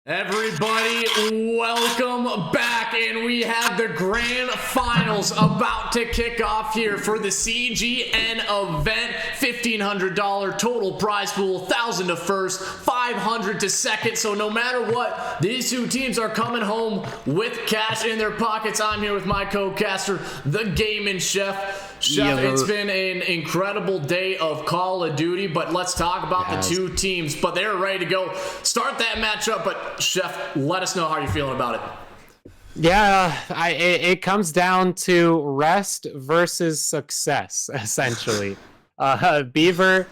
Everybody, welcome back, and we have the grand finals about to kick off here for the CGN event. $1,500 total prize pool, 1,000 to first, 500 to second. So no matter what, these two teams are coming home with cash in their pockets. I'm here with my co-caster, the Gaming Chef. Chef, it's been an incredible day of Call of Duty, but let's talk about the two teams. But they're ready to go start that matchup. But Chef, let us know how you're feeling about it. Yeah, it comes down to rest versus success, essentially. BeavR,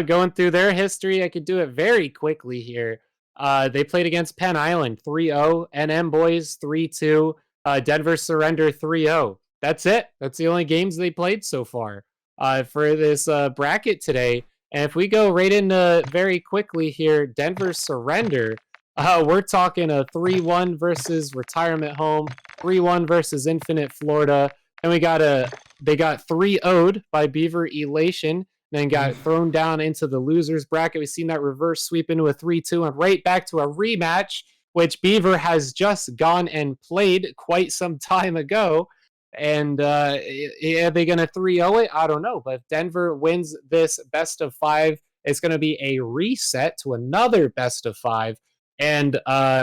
going through their history, I could do it very quickly here. They played against Penn Island 3-0, NM Boys 3-2, Denver Surrender 3-0. That's it. That's the only games they played so far for this bracket today. And if we go right into very quickly here, Denver Surrender, we're talking a 3-1 versus Retirement Home, 3-1 versus Infinite Florida. And they got 3-0'd by BeavR Elation, then got thrown down into the losers bracket. We've seen that reverse sweep into a 3-2 and right back to a rematch, which BeavR has just gone and played quite some time ago. And are they going to 3-0 it? I don't know. But if Denver wins this best of 5, it's going to be a reset to another best of 5. And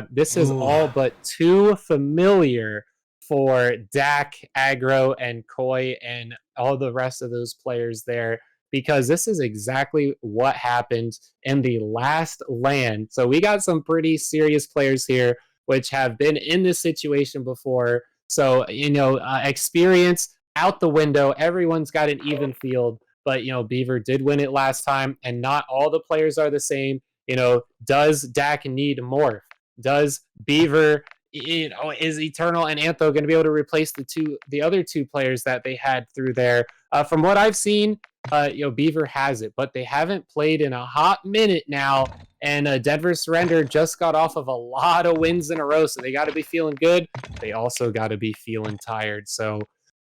this is all but too familiar for Dak, Aggro, and Koi, and all the rest of those players there, because this is exactly what happened in the last LAN. So we got some pretty serious players here, which have been in this situation before. So, experience out the window. Everyone's got an even field, but, BeavR did win it last time, and not all the players are the same. Does Dak need morph? Does BeavR, is Eternal and Antho going to be able to replace the other two players that they had through there? From what I've seen, BeavR has it, but they haven't played in a hot minute now. And Denver Surrender just got off of a lot of wins in a row, so they got to be feeling good. They also got to be feeling tired. So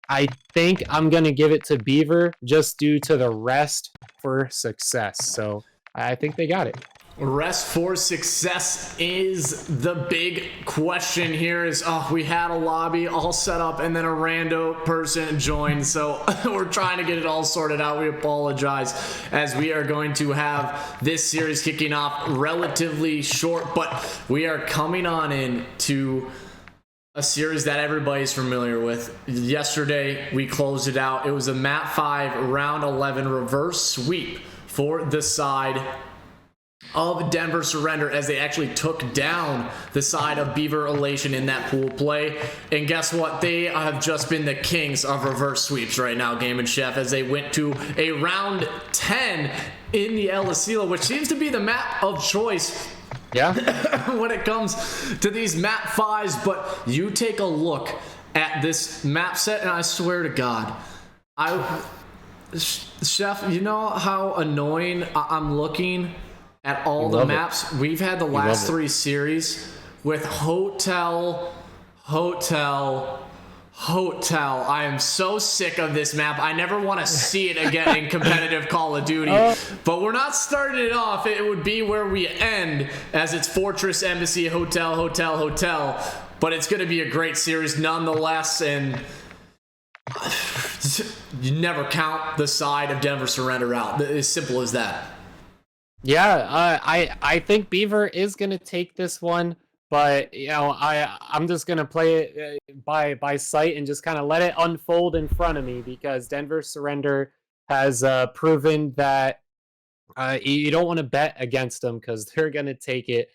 I think I'm going to give it to BeavR just due to the rest for success. So I think they got it. Rest for success is the big question here. We had a lobby all set up and then a rando person joined, so we're trying to get it all sorted out. We apologize, as we are going to have this series kicking off relatively short, but we are coming on into a series that everybody's familiar with. Yesterday we closed it out. It was a map 5 round 11 reverse sweep for the side of Denver Surrender, as they actually took down the side of BeavR Elation in that pool play. And guess what? They have just been the kings of reverse sweeps right now, Gaming Chef, as they went to a round 10 in the Elation, which seems to be the map of choice. Yeah. When it comes to these map 5s. But you take a look at this map set, and I swear to God, Chef, you know how annoying I'm looking at all the maps we've had the last 3 series with hotel. I am so sick of this map. I never want to see it again in competitive Call of Duty. But we're not starting it off. It would be where we end, as it's Fortress, Embassy, Hotel. But it's going to be a great series nonetheless. And you never count the side of Denver Surrender out. As simple as that. Yeah, I think BeavR is going to take this one, but I'm just going to play it by sight and just kind of let it unfold in front of me, because Denver Surrender has proven that you don't want to bet against them, because they're going to take it,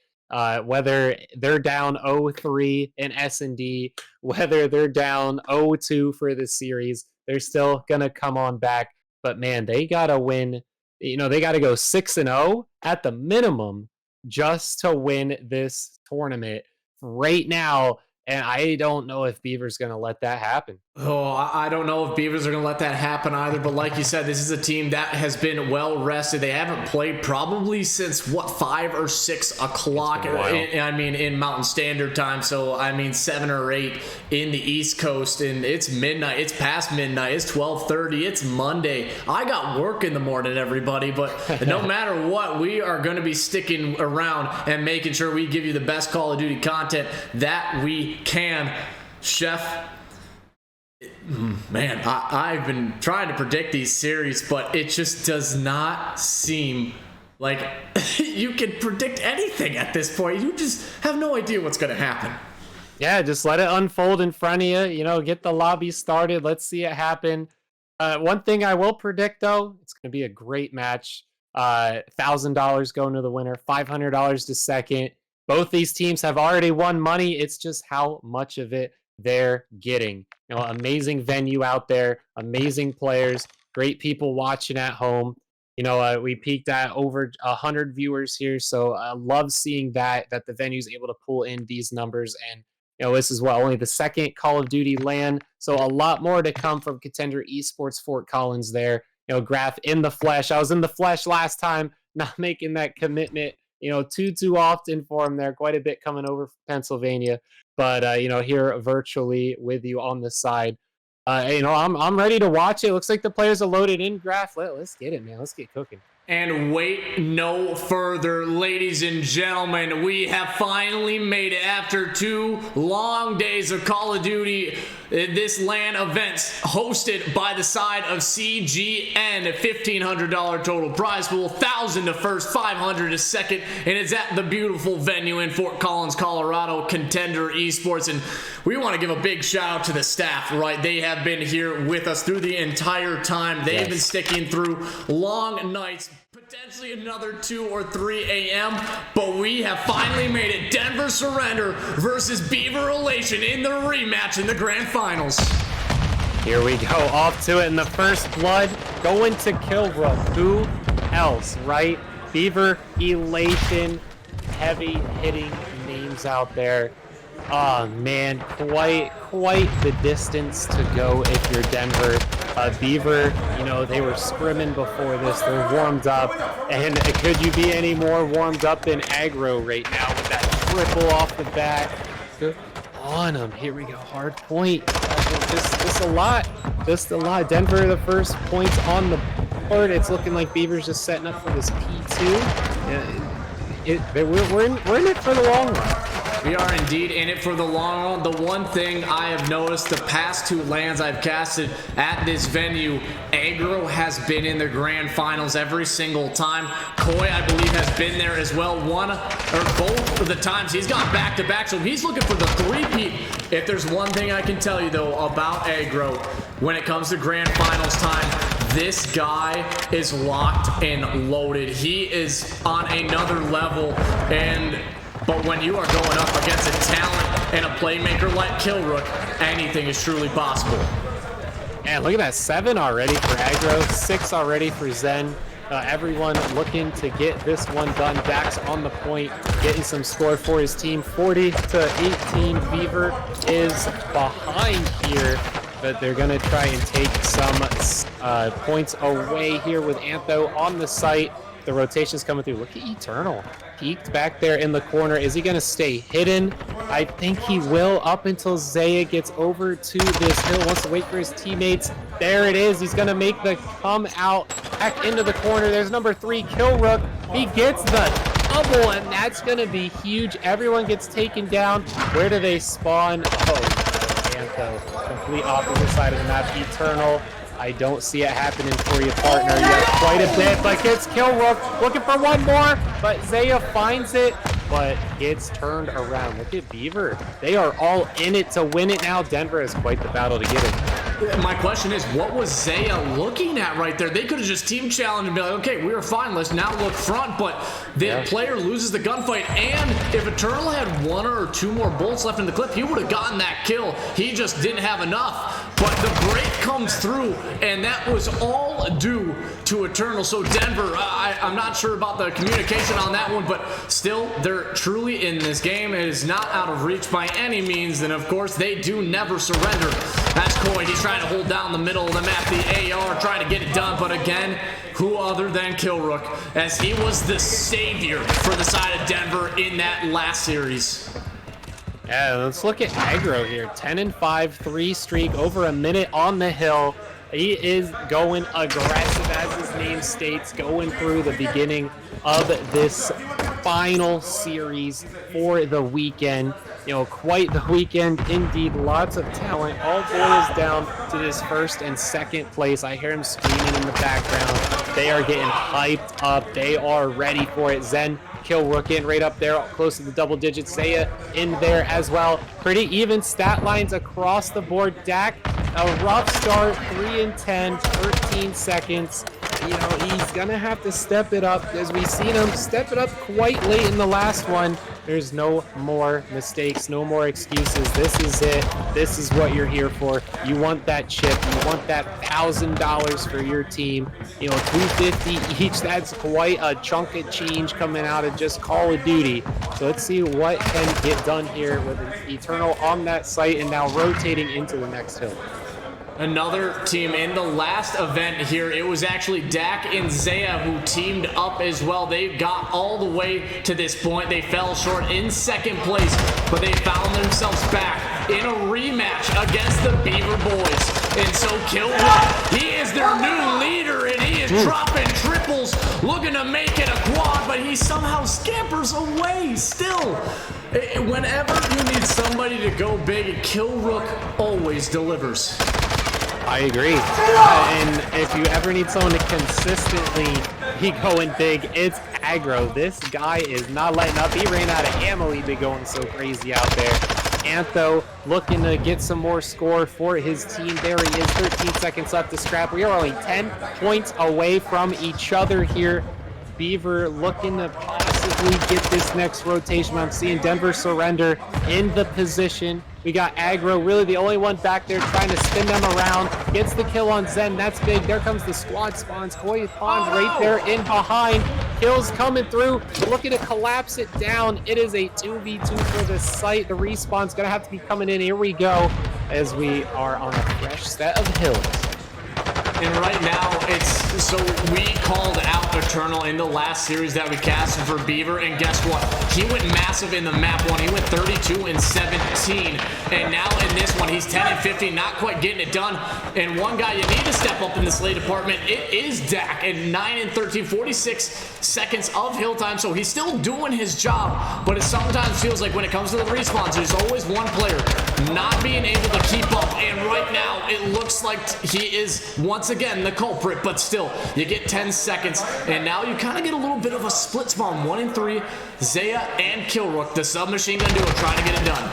whether they're down 0-3 in S&D, whether they're down 0-2 for this series, they're still going to come on back. But man, they got to win. They got to go 6-0 at the minimum just to win this tournament right now. And I don't know if BeavR's going to let that happen. Oh, I don't know if BeavRs are going to let that happen either. But like you said, this is a team that has been well rested. They haven't played probably since, what, 5 or 6 o'clock, in Mountain Standard Time. So, 7 or 8 in the East Coast. And it's midnight. It's past midnight. It's 12:30. It's Monday. I got work in the morning, everybody. But no matter what, we are going to be sticking around and making sure we give you the best Call of Duty content that we can. Chef, man, I've been trying to predict these series, but it just does not seem like you can predict anything at this point. You just have no idea what's going to happen. Yeah, just let it unfold in front of you. You know, get the lobby started. Let's see it happen. One thing I will predict, though, it's going to be a great match. $1,000 going to the winner, $500 to second. Both these teams have already won money. It's just how much of it they're getting. You know, amazing venue out there, amazing players, great people watching at home. You know, we peaked at over 100 viewers here, so I love seeing that the venue's able to pull in these numbers. And you know, this is only the second Call of Duty LAN, so a lot more to come from Contender eSports Fort Collins there. You know, Graf in the flesh. I was in the flesh last time, not making that commitment, you know, too often for him there. Quite a bit coming over from Pennsylvania, but you know, here virtually with you on the side. You know, I'm ready to watch it. Looks like the players are loaded in. Graf, let's get it, man. Let's get cooking. And wait no further, ladies and gentlemen, we have finally made it after 2 long days of Call of Duty. This LAN events hosted by the side of CGN, a $1,500 total prize pool, $1,000 to first, $500 to second, and it's at the beautiful venue in Fort Collins, Colorado, Contender eSports. And we want to give a big shout out to the staff, right? They have been here with us through the entire time. They've been sticking through long nights, potentially another 2 or 3 a.m., but we have finally made it. Denver Surrender versus BeavR Elation in the rematch in the grand finals. Here we go, off to it in the first blood, going to Kilbrook. Who else, right? BeavR Elation, heavy hitting names out there. Oh man, quite the distance to go if you're Denver. BeavR, you know, they were scrimming before this. They're warmed up, and could you be any more warmed up than aggro right now with that triple off the bat? Good on them. Here we go, hard point. Just a lot. Denver, the first points on the board. It's looking like BeavR's just setting up for this P2. We're in it for the long run. We are indeed in it for the long run. The one thing I have noticed the past 2 LANs I've casted at this venue, aggro has been in the grand finals every single time. Koi, I believe, has been there as well. One or both of the times he's gone back-to-back, so he's looking for the three-peat. If there's one thing I can tell you, though, about aggro, when it comes to grand finals time, this guy is locked and loaded. He is on another level, but when you are going up against a talent and a playmaker like Kilrook, anything is truly possible. And look at that, 7 already for aggro, 6 already for Zen. Everyone looking to get this one done. Dax on the point, getting some score for his team. 40 to 18. BeavR is behind here, but they're going to try and take some points away here with Antho on the site. The rotation's coming through. Look at Eternal. Peeked back there in the corner. Is he going to stay hidden? I think he will up until Zaya gets over to this hill. Wants to wait for his teammates. There it is. He's going to make the come out back into the corner. There's number 3, Kilrook. He gets the double, and that's going to be huge. Everyone gets taken down. Where do they spawn? Oh, Antho. Complete opposite side of the map. Eternal. I don't see it happening for you, partner. You have quite a bit, but gets Kilrook. Looking for one more, but Zaya finds it, but gets turned around. Look at BeavR. They are all in it to win it now. Denver has quite the battle to get it. My question is, what was Zaya looking at right there? They could have just team challenged and be like, okay, we are fine. Let's now look front, but the player loses the gunfight, and if Eternal had 1 or 2 more bullets left in the clip, he would have gotten that kill. He just didn't have enough. but the break comes through, and that was all due to Eternal. So Denver, I'm not sure about the communication on that one, but still, they're truly in this game. It is not out of reach by any means, and of course, they do never surrender. That's COD. He's trying to hold down the middle of the map, the AR, trying to get it done, but again, who other than Killrook, as he was the savior for the side of Denver in that last series. Yeah, let's look at Aggro here. 10-5, 3 streak, over a minute on the hill. He is going aggressive, as his name states, going through the beginning of this final series for the weekend. You know, quite the weekend indeed. Lots of talent. All boils down to this first and second place. I hear him screaming in the background. They are getting hyped up. They are ready for it. Zen, Killrook in right up there, close to the double digits. Saya in there as well. Pretty even stat lines across the board. Dak, a rough start, 3-10, 13 seconds. You know, he's gonna have to step it up, as we've seen him step it up quite late in the last one. There's no more mistakes, no more excuses. This is it. This is what you're here for. You want that chip. You want that $1,000 for your team. You know, $250 each. That's quite a chunk of change coming out of just Call of Duty. So let's see what can get done here with an Eternal on that site and now rotating into the next hill. Another team in the last event here. It was actually Dak and Zaya who teamed up as well. They got all the way to this point. They fell short in second place, but they found themselves back in a rematch against the BeavR boys. And so Killrook, he is their new leader, and he is dropping triples, looking to make it a quad, but he somehow scampers away still. Whenever you need somebody to go big, Killrook always delivers. I agree. And if you ever need someone to consistently be going big, it's Aggro. This guy is not letting up. He ran out of ammo. He'd be going so crazy out there. Antho looking to get some more score for his team. There he is, 13 seconds left to scrap. We are only 10 points away from each other here. BeavR looking to possibly get this next rotation. I'm seeing Denver surrender in the position. We got Aggro, really the only one back there trying to spin them around. Gets the kill on Zen. That's big. There comes the squad spawns. Koi Pond right there in behind. Kills coming through. We're looking to collapse it down. It is a 2v2 for the site. The respawn's going to have to be coming in. Here we go as we are on a fresh set of hills. And right now, so we called out Eternal in the last series that we casted for BeavR, and guess what? He went massive in the map one. He went 32 and 17, and now in this one, he's 10 and 50, not quite getting it done. And one guy you need to step up in this late department, it is Dak, at 9 and 13, 46 seconds of hill time, so he's still doing his job, but it sometimes feels like when it comes to the respawns, there's always one player not being able to keep up, and right now, it looks like he is once again the culprit, but still, you get 10 seconds, and now you kind of get a little bit of a split spawn. 1 and 3, Zaya and Killrook, the submachine gun duo, trying to get it done.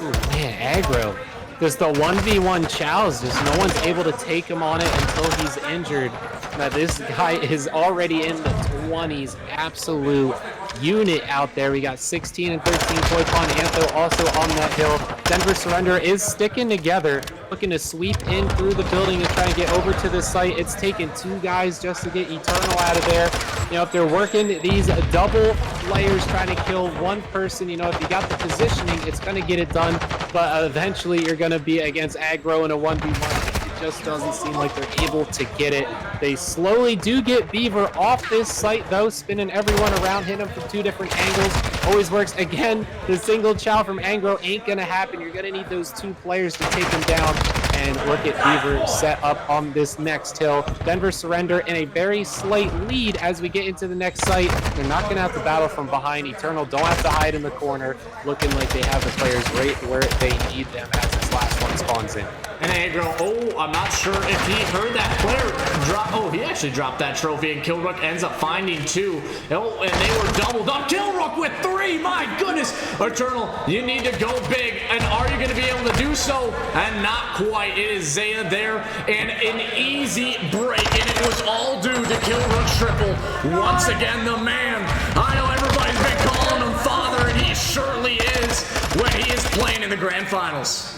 Ooh, man, Aggro. Just the 1v1 chows, just no one's able to take him on it until he's injured. Now this guy is already in the 20s, absolute unit out there. We got 16 and 13 Koi Pond, Antho also on that hill. Denver Surrender is sticking together, looking to sweep in through the building and try and get over to the site. It's taken 2 guys just to get Eternal out of there. You know, if they're working these double players trying to kill one person, you know, if you got the positioning, it's going to get it done. But eventually you're going to be against Aggro in a 1v1. Just doesn't seem like they're able to get it. They slowly do get BeavR off this site though, spinning everyone around, hitting them from 2 different angles. Always works. Again, the single chow from Aggro ain't gonna happen. You're gonna need those 2 players to take him down. And look at BeavR set up on this next hill. Denver Surrender in a very slight lead as we get into the next site. They're not gonna have to battle from behind. Eternal don't have to hide in the corner, looking like they have the players right where they need them as this last one spawns in. And Aggro, oh, I'm not sure if he heard that player drop. Oh, he actually dropped that trophy, and Killrook ends up finding 2. Oh, and they were doubled up. Killrook with 3. My goodness. Eternal, you need to go big. And are you going to be able to do so? And not quite. It is Zaya there, and an easy break. And it was all due to Killrook's triple. Once again, the man. I know everybody's been calling him father, and he surely is when he is playing in the grand finals.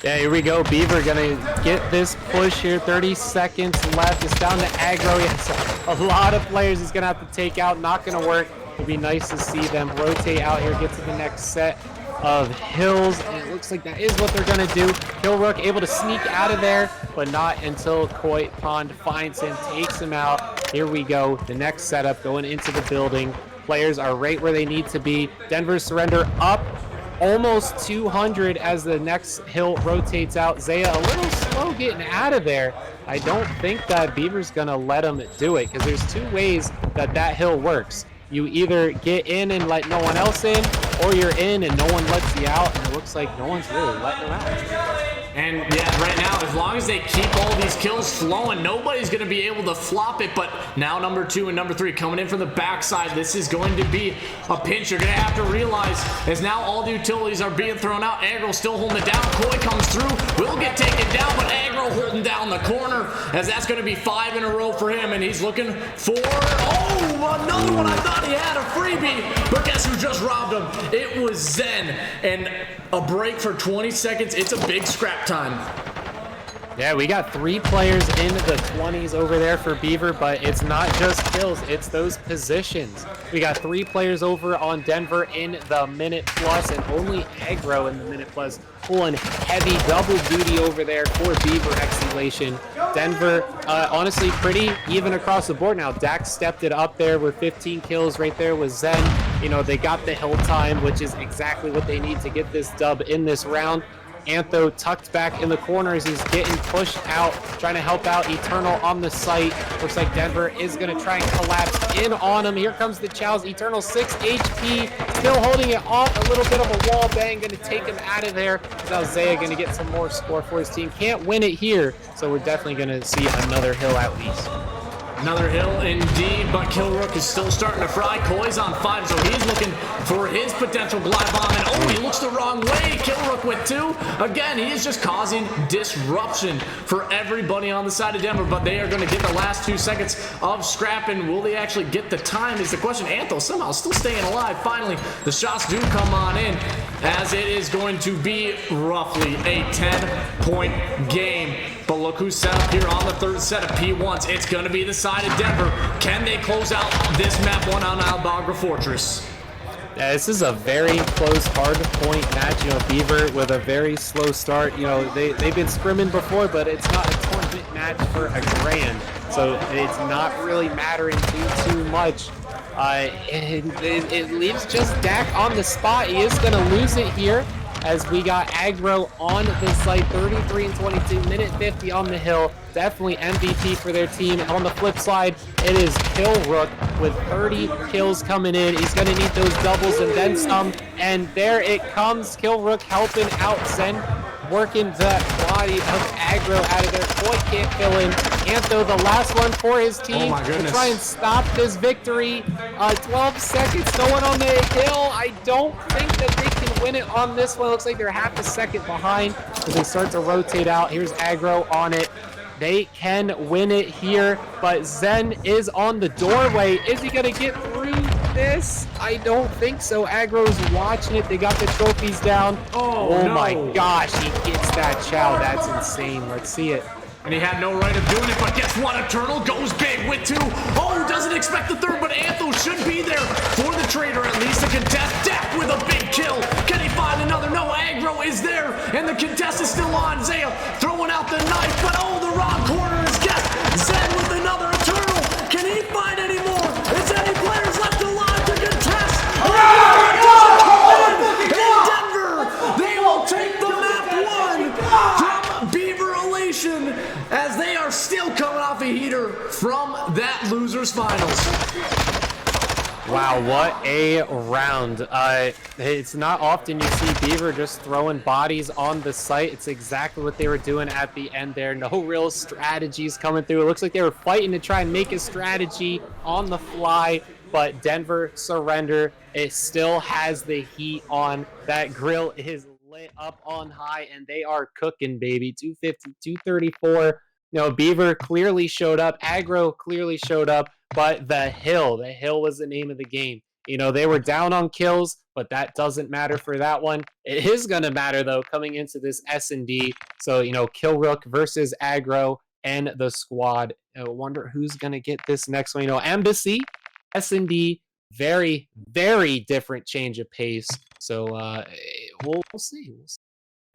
Yeah, here we go. BeavR gonna get this push here. 30 seconds left. It's down to aggro. Yes, a lot of players he's gonna have to take out. Not gonna work. It'd be nice to see them rotate out here, get to the next set of hills, and it looks like that is what they're gonna do. Killrook able to sneak out of there, but not until Koi Pond finds him, takes him out. Here we go. The next setup going into the building. Players are right where they need to be. Denver Surrender up almost 200 as the next hill rotates out. Zaya a little slow getting out of there. I don't think that BeavR's gonna let him do it, because there's two ways that hill works. You either get in and let no one else in, or you're in and no one lets you out, and it looks like no one's really letting him out. And yeah, right now, as long as they keep all these kills flowing, nobody's going to be able to flop it. But now number 2 and number 3 coming in from the backside. This is going to be a pinch. You're going to have to realize, as now all the utilities are being thrown out, Aggro still holding it down. Koi comes through, will get taken down, but Aggro holding down the corner, as that's going to be 5 in a row for him. And he's looking for, oh, another one. I thought he had a freebie, but guess who just robbed him? It was Zen. And a break for 20 seconds. It's a big scrap time. Yeah, we got 3 players in the 20s over there for BeavR, but it's not just kills, it's those positions. We got 3 players over on Denver in the minute plus, and only aggro in the minute plus, pulling heavy double duty over there for BeavR Elation. Denver, honestly, pretty even across the board now. Dax stepped it up there with 15 kills right there with Zen. You know, they got the hill time, which is exactly what they need to get this dub in this round. Antho tucked back in the corners. He's getting pushed out, trying to help out Eternal on the site. Looks like Denver is going to try and collapse in on him. Here comes the Chows. Eternal 6 HP, still holding it off. A little bit of a wall bang, going to take him out of there. Now Zaya going to get some more score for his team. Can't win it here, so we're definitely going to see another hill at least. Another hill indeed, but Killrook is still starting to fry. Koi's on 5, so he's looking for his potential glide bomb, and oh, he looks the wrong way. Killrook with 2. Again, he is just causing disruption for everybody on the side of Denver, but they are going to get the last 2 seconds of scrapping. Will they actually get the time is the question. Antho somehow still staying alive. Finally, the shots do come on in, as it is going to be roughly a 10-point game. But look who's set up here on the 3rd set of P1s. It's going to be the side of Denver. Can they close out this map 1 on Albagra Fortress? Yeah, this is a very close, hard point match. You know, BeavR with a very slow start. You know, they've been scrimming before, but it's not a tournament match for a grand. So it's not really mattering too much. It leaves just Dak on the spot. He is going to lose it here, as we got aggro on the site. 33 and 22, minute 50 on the hill. Definitely MVP for their team. On the flip side, it is Killrook with 30 kills coming in. He's going to need those doubles and then some. And there it comes. Killrook helping out Zen, working that body of aggro out of there. Koi can't fill in. Antho, the last one for his team to try and stop this victory. 12 seconds going on the hill. I don't think that they can win it on this one. Looks like they're half a second behind as they start to rotate out. Here's aggro on it. They can win it here, but Zen is on the doorway. Is he going to get through this? I don't think so. Aggro's watching it. They got the trophies down. Oh no. My gosh, he gets that Chow. That's insane. Let's see it. And he had no right of doing it, but guess what? Eternal goes big with 2. Oh, doesn't expect the 3rd, but Antho should be there for the trader. At least a contest. Dak with a big kill. Can he find another? No, aggro is there, and the contest is still on. Zaya throwing out the knife, but oh, the wrong corner is guessed. Zen with another Eternal. Can he find any more? Is any players left alive to contest? In Denver, they will take the map 1 from BeavR Elation, as they are still coming off a heater from that losers finals. Wow, what a round. It's not often you see BeavR just throwing bodies on the site. It's exactly what they were doing at the end there. No real strategies coming through. It looks like they were fighting to try and make a strategy on the fly, but Denver Surrender, it still has the heat on. That grill is lit up on high, and they are cooking, baby. 250, 234. You know, BeavR clearly showed up. Aggro clearly showed up. But the hill was the name of the game. You know, they were down on kills, but that doesn't matter for that one. It is going to matter, though, coming into this S&D. So, you know, Killrook versus Aggro and the squad. I wonder who's going to get this next one. You know, Embassy, S&D, very, very different change of pace. So we'll see.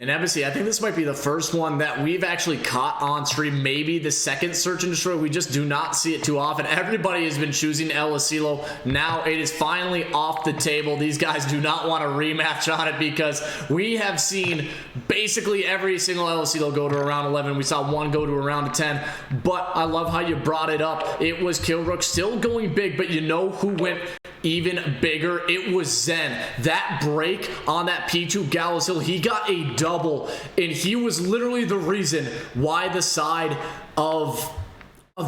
And Embassy, I think this might be the first one that we've actually caught on stream. Maybe the second search and destroy. We just do not see it too often. Everybody has been choosing El Asilo. Now it is finally off the table. These guys do not want a rematch on it because we have seen basically every single El Asilo go to around 11. We saw one go to around 10. But I love how you brought it up. It was Killrook still going big, but you know who went even bigger? It was Zen. That break on that P2 Gallows Hill, he got a double, and he was literally the reason why the side of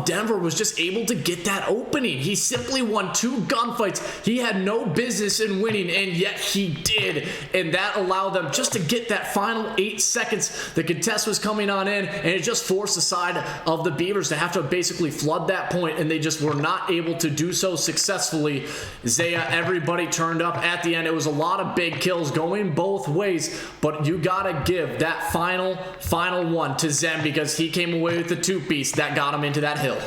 Denver was just able to get that opening. He simply won 2 gunfights. He had no business in winning, and yet he did. And that allowed them just to get that final 8 seconds. The contest was coming on in, and it just forced the side of the BeavRs to have to basically flood that point, and they just were not able to do so successfully. Zaya, everybody turned up at the end. It was a lot of big kills going both ways, but you gotta give that final one to Zen because he came away with the 2-piece that got him into that hill.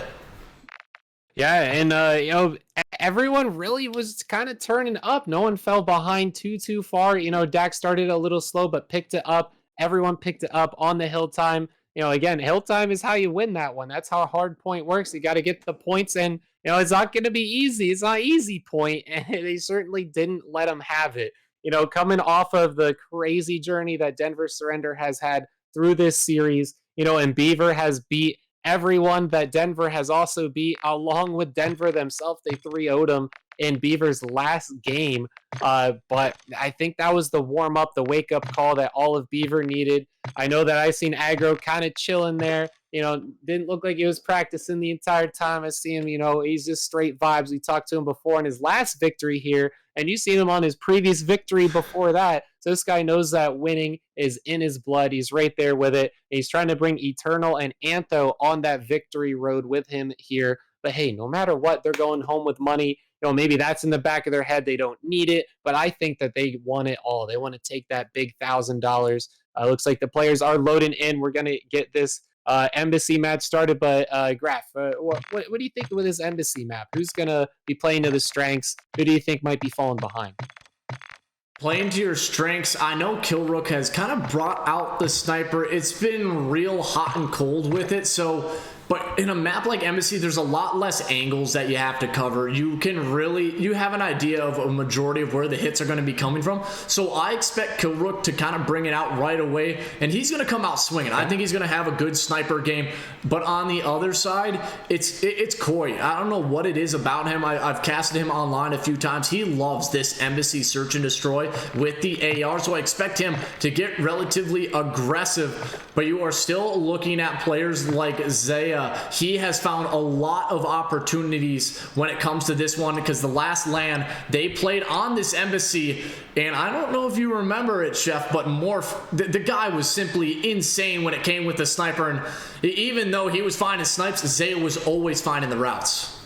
Yeah, and you know, everyone really was kind of turning up. No one fell behind too far. You know, Dak started a little slow but picked it up. Everyone picked it up on the hill time. You know, again, hill time is how you win that one. That's how hard point works. You got to get the points, and you know, it's not going to be easy. It's not easy point, and they certainly didn't let them have it. You know, coming off of the crazy journey that Denver Surrender has had through this series, you know, and BeavR has beat everyone that Denver has also beat, along with Denver themselves. They 3-0'd them in BeavR's last game. But I think that was the warm-up, the wake-up call that all of BeavR needed. I know that I seen Aggro kind of chilling there. You know, didn't look like he was practicing the entire time. I see him, you know, he's just straight vibes. We talked to him before in his last victory here, and you seen him on his previous victory before that. So this guy knows that winning is in his blood. He's right there with it. He's trying to bring Eternal and Antho on that victory road with him here. But hey, no matter what, they're going home with money. You know, maybe that's in the back of their head. They don't need it, but I think that they want it all. They want to take that big $1,000. Looks like the players are loading in. We're going to get this embassy match started, but Graf, what do you think with this embassy map? Who's going to be playing to the strengths? Who do you think might be falling behind? Playing to your strengths, I know Killrook has kind of brought out the sniper. It's been real hot and cold with it, so... But in a map like Embassy, there's a lot less angles that you have to cover. You have an idea of a majority of where the hits are going to be coming from. So I expect Killrook to kind of bring it out right away, and he's going to come out swinging. I think he's going to have a good sniper game. But on the other side, it's Koi. I don't know what it is about him. I've casted him online a few times. He loves this Embassy search and destroy with the AR, so I expect him to get relatively aggressive. But you are still looking at players like Zaya. He has found a lot of opportunities when it comes to this one, because the last LAN they played on this embassy, and I don't know if you remember it, Chef, but Morph, the guy was simply insane when it came with the sniper, and even though he was finding snipes, Zaya was always finding the routes.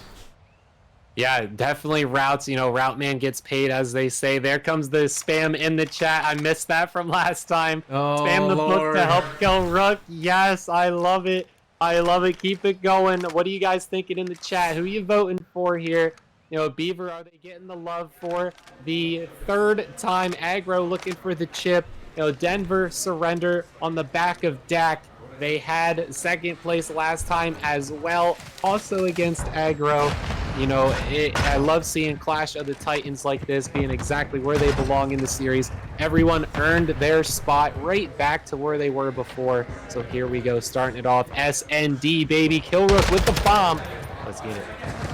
Yeah, definitely routes. You know, route man gets paid, as they say. There comes the spam in the chat. I missed that from last time. Oh, spam the Lord. book to help kill Rook. Yes, I love it. I love it. Keep it going. What are you guys thinking in the chat? Who are you voting for here? You know, BeavR, are they getting the love for the third time? Aggro looking for the chip. You know, Denver Surrender on the back of Dak. They had second place last time as well, also against Aggro. You know, I love seeing Clash of the Titans like this, being exactly where they belong in the series. Everyone earned their spot right back to where they were before. So here we go, starting it off. SND, baby. Killrook with the bomb. Let's get it.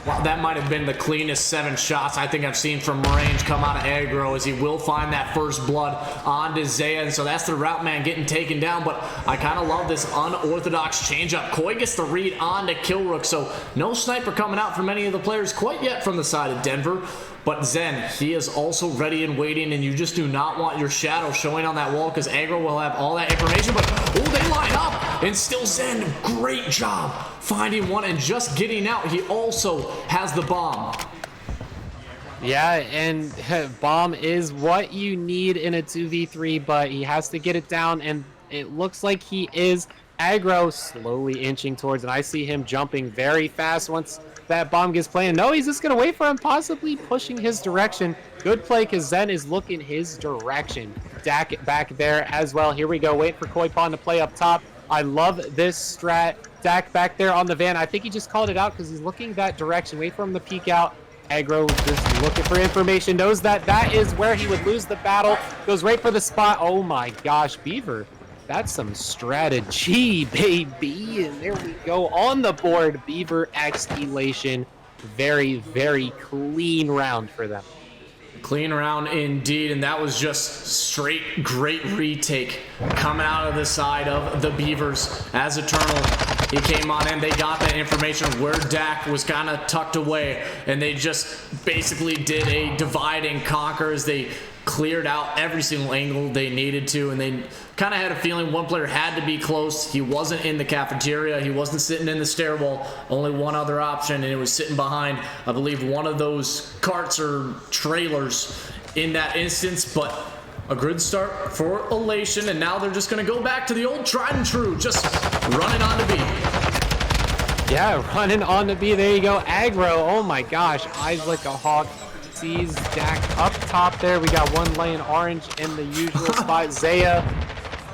Wow, that might have been the cleanest 7 shots I think I've seen from range come out of Aggro, as he will find that first blood onto Zaya. And so that's the route man getting taken down. But I kind of love this unorthodox changeup. Koi gets the read onto Killrook, so no sniper coming out from any of the players quite yet from the side of Denver. But Zen, he is also ready and waiting, and you just do not want your shadow showing on that wall, because Aggro will have all that information. But, oh, they line up, and still Zen, great job finding one and just getting out. He also has the bomb. Yeah, and bomb is what you need in a 2v3, but he has to get it down, and it looks like he is. Aggro slowly inching towards, and I see him jumping very fast once that bomb gets planted. No, he's just going to wait for him, possibly pushing his direction. Good play, because Zen is looking his direction. Dak back there as well. Here we go. Wait for Koi Pond to play up top. I love this strat. Dak back there on the van. I think he just called it out because he's looking that direction. Wait for him to peek out. Aggro just looking for information, knows that that is where he would lose the battle, goes right for the spot. Oh my gosh, BeavR, that's some strategy, baby. And there we go on the board. BeavR X Elation. Very, very clean round for them. Clean round indeed, and that was just straight great retake coming out of the side of the Beavers as Eternal. He came on in, they got that information where Dak was kind of tucked away, and they just basically did a divide and conquer as they cleared out every single angle they needed to, and they kind of had a feeling one player had to be close. He wasn't in the cafeteria, he wasn't sitting in the stairwell, only one other option, and it was sitting behind, I believe, one of those carts or trailers in that instance. But a good start for Elation, and now they're just going to go back to the old tried and true, just running on to B. Yeah, running on to B. There you go. Aggro, oh my gosh, eyes like a hawk. Sees Dak up top there. We got one laying orange in the usual spot. Zaya,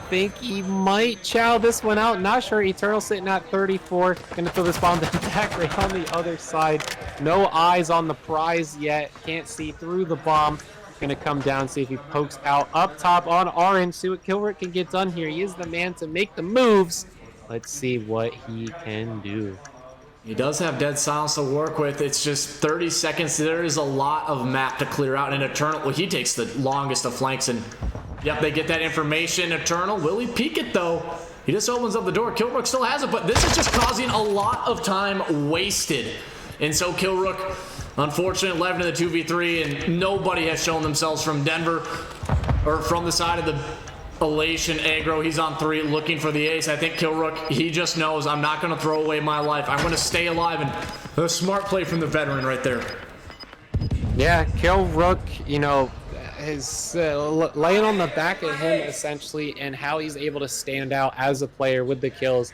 think he might chow this one out. Not sure. Eternal sitting at 34. Gonna throw this bomb to Dak right on the other side. No eyes on the prize yet. Can't see through the bomb. Gonna come down, see if he pokes out up top on orange. See what Kilrick can get done here. He is the man to make the moves. Let's see what he can do. He does have dead silence to work with. It's just 30 seconds. There is a lot of map to clear out. And Eternal, well, he takes the longest of flanks. And, yep, they get that information. Eternal, will he peek it, though? He just opens up the door. Kilrook still has it, but this is just causing a lot of time wasted. And so Kilrook, unfortunate, 11 in the 2v3, and nobody has shown themselves from Denver, or from the side of the Elation. Aggro, he's on 3 looking for the ace. I think Kilrook, he just knows, I'm not going to throw away my life. I'm going to stay alive, and a smart play from the veteran right there. Yeah, Kilrook, you know, is laying on the back of him essentially, and how he's able to stand out as a player with the kills.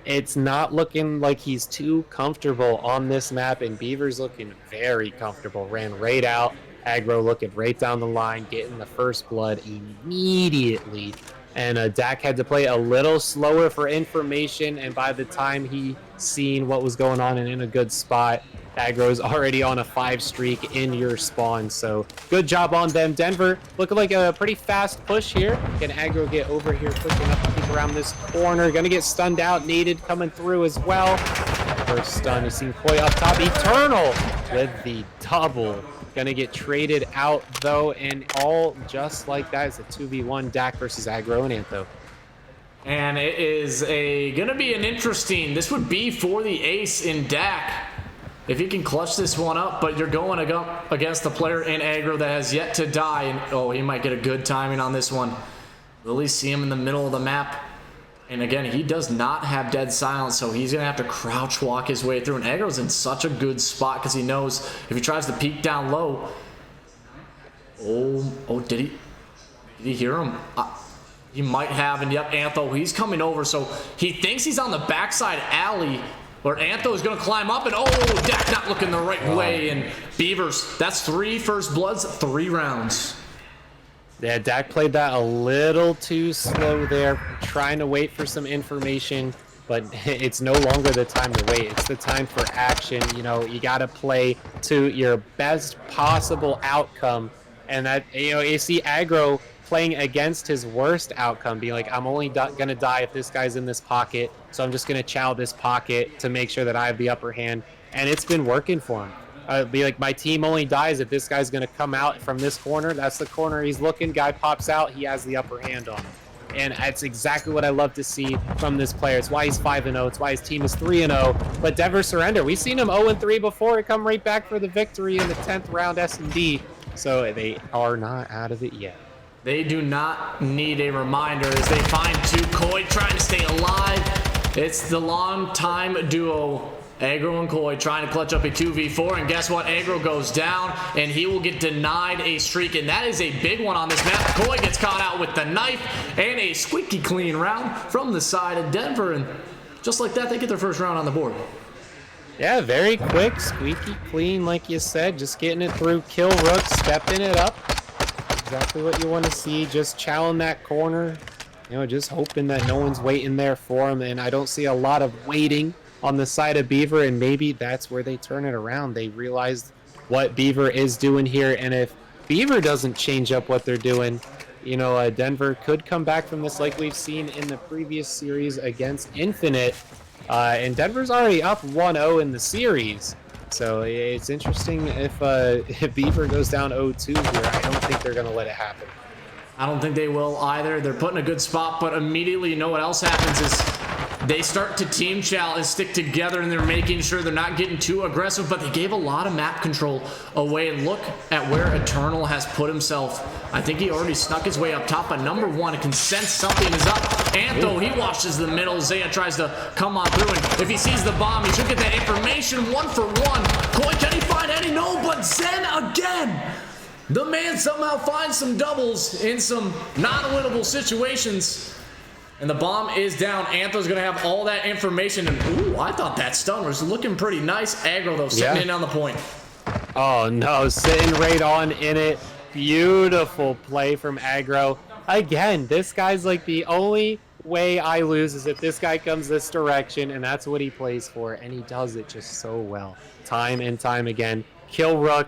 It's not looking like he's too comfortable on this map, and BeavR's looking very comfortable. Ran right out. Aggro looking right down the line, getting the first blood immediately. And Dak had to play a little slower for information, and by the time he seen what was going on and in a good spot, Aggro's already on a 5 streak in your spawn. So good job on them. Denver looking like a pretty fast push here. Can Aggro get over here, pushing up to peek around this corner? Gonna get stunned out. Needed coming through as well. First stun, you seen Koi up top. Eternal with the double. Gonna get traded out though, and all just like that is a 2v1 Dak versus Aggro and Antho. And it is gonna be an interesting, this would be for the ace in Dak if he can clutch this one up, but you're going against the player in Aggro that has yet to die, and oh, he might get a good timing on this one. Really see him in the middle of the map, and again, he does not have dead silence, so he's gonna have to crouch walk his way through, and Aggro's in such a good spot because he knows if he tries to peek down low. Oh, did he hear him? He might have, and yep, Antho, he's coming over, so he thinks he's on the backside alley, where Antho is going to climb up, and oh, Dak not looking the right way, and BeavR's, that's 3 first bloods, 3 rounds. Yeah, Dak played that a little too slow there, trying to wait for some information, but it's no longer the time to wait. It's the time for action. You know, you got to play to your best possible outcome, and that, you know, you see Aggro playing against his worst outcome, being like, I'm only gonna die if this guy's in this pocket, so I'm just gonna chow this pocket to make sure that I have the upper hand, and it's been working for him. Be like, my team only dies if this guy's gonna come out from this corner. That's the corner he's looking. Guy pops out, he has the upper hand on him, and that's exactly what I love to see from this player. It's why he's 5-0. It's why his team is 3-0. But Denver surrender. We've seen him 0-3 before. He come right back for the victory in the 10th round S&D. So they are not out of it yet. They do not need a reminder as they find 2. Koi trying to stay alive. It's the long-time duo, Aggro and Koi trying to clutch up a 2v4, and guess what? Aggro goes down, and he will get denied a streak, and that is a big one on this map. Koi gets caught out with the knife, and a squeaky clean round from the side of Denver, and just like that, they get their first round on the board. Yeah, very quick, squeaky clean, like you said, just getting it through. Kill Rook, stepping it up. Exactly what you want to see, just chowing that corner. You know, just hoping that no one's waiting there for him, and I don't see a lot of waiting on the side of BeavR, and maybe that's where they turn it around. They realized what BeavR is doing here, and if BeavR doesn't change up what they're doing, you know, Denver could come back from this like we've seen in the previous series against Infinite, and Denver's already up 1-0 in the series. So it's interesting if BeavR goes down 0-2 here. I don't think they're going to let it happen. I don't think they will either. They're put in a good spot, but immediately, you know what else happens is they start to team chow and stick together, and they're making sure they're not getting too aggressive, but they gave a lot of map control away. And look at where Eternal has put himself. I think he already snuck his way up top, but number one can sense something is up. Antho, he watches the middle. Zaya tries to come on through, and if he sees the bomb, he should get that information. 1 for 1. Koi, can he find any? No, but Zen again. The man somehow finds some doubles in some non-winnable situations. And the bomb is down. Antho's going to have all that information. And, ooh, I thought that stun was looking pretty nice. Aggro, though, sitting in on the point. Oh, no. Sitting right on in it. Beautiful play from Aggro. Again, this guy's like the only way I lose is if this guy comes this direction, and that's what he plays for. And he does it just so well. Time and time again. Kill Rook.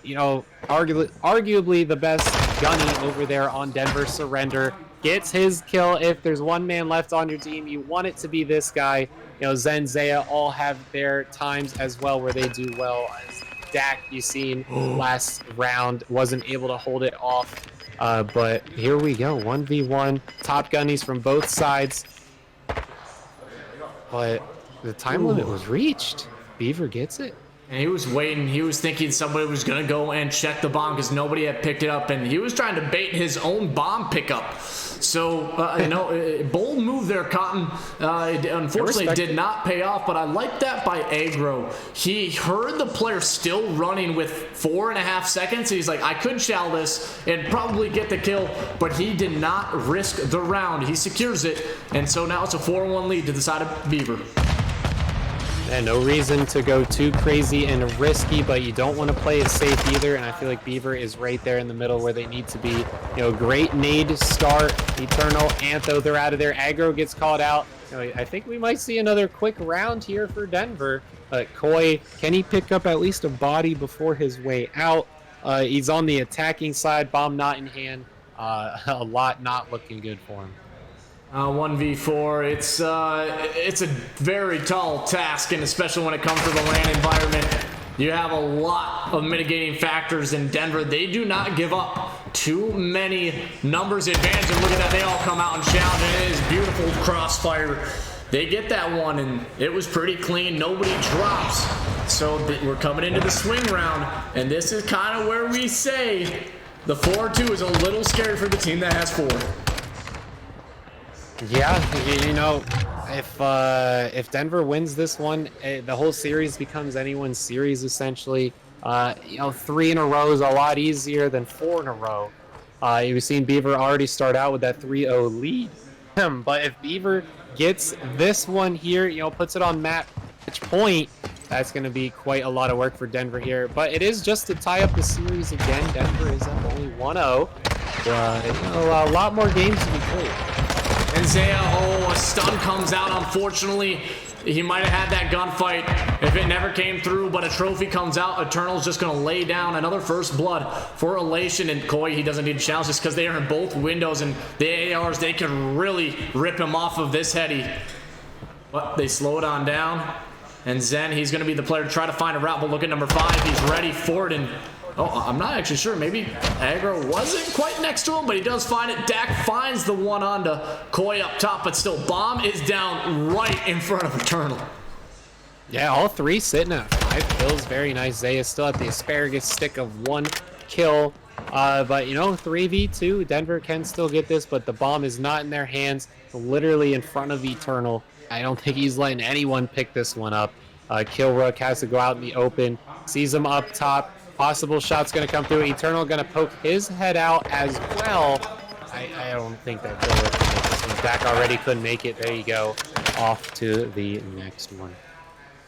You know, arguably the best gunny over there on Denver. Surrender. Gets his kill. If there's one man left on your team, you want it to be this guy. You know, Zen, Zaya all have their times as well where they do well. As Dak, you seen last round, wasn't able to hold it off. But here we go, 1v1. Top gunnies from both sides. But the time limit was reached. BeavR gets it. And he was waiting. He was thinking somebody was going to go and check the bomb because nobody had picked it up. And he was trying to bait his own bomb pickup. So, you know, bold move there, Cotton. It unfortunately did not pay off, but I like that by Aggro. He heard the player still running with 4.5 seconds. He's like, I could shell this and probably get the kill, but he did not risk the round. He secures it, and so now it's a 4-1 lead to the side of BeavR. And no reason to go too crazy and risky, but you don't want to play it safe either. And I feel like BeavR is right there in the middle where they need to be. You know, great nade start. Eternal, Antho, they're out of there. Aggro gets called out. You know, I think we might see another quick round here for Denver. Koi, can he pick up at least a body before his way out? He's on the attacking side, bomb not in hand. A lot not looking good for him. 1v4, it's a very tall task, and especially when it comes to the LAN environment, you have a lot of mitigating factors in Denver. They do not give up too many numbers advantage, and look at that, they all come out and shout, and it is beautiful crossfire. They get that one, and it was pretty clean. Nobody drops. So we're coming into the swing round, and this is kind of where we say the 4-2 is a little scary for the team that has 4. Yeah, you know, if Denver wins this one, the whole series becomes anyone's series essentially. You know, 3 in a row is a lot easier than 4 in a row. You've seen BeavR already start out with that 3-0 lead. But if BeavR gets this one here, you know, puts it on match point, that's going to be quite a lot of work for Denver here. But it is just to tie up the series again. Denver is up only 1-0. You know, a lot more games to be played. And Zaya, oh, a stun comes out. Unfortunately, he might have had that gunfight if it never came through, but a trophy comes out. Eternal's just going to lay down another first blood for Elation, and Koi, he doesn't need challenges because they are in both windows, and the ARs, they can really rip him off of this heady. But they slow it on down, and Zen, he's going to be the player to try to find a route, but look at number 5. He's ready for it, and oh, I'm not actually sure. Maybe Aggro wasn't quite next to him, but he does find it. Dak finds the one onto Koi up top, but still, bomb is down right in front of Eternal. Yeah, all 3 sitting at 5 kills. Very nice. Zaya still at the asparagus stick of 1 kill. But, you know, 3v2, Denver can still get this, but the bomb is not in their hands. It's literally in front of Eternal. I don't think he's letting anyone pick this one up. Killrook has to go out in the open, sees him up top. Possible shot's going to come through. Eternal going to poke his head out as well. I don't think that Killrook can make this one. Dak already couldn't make it. There you go. Off to the next one.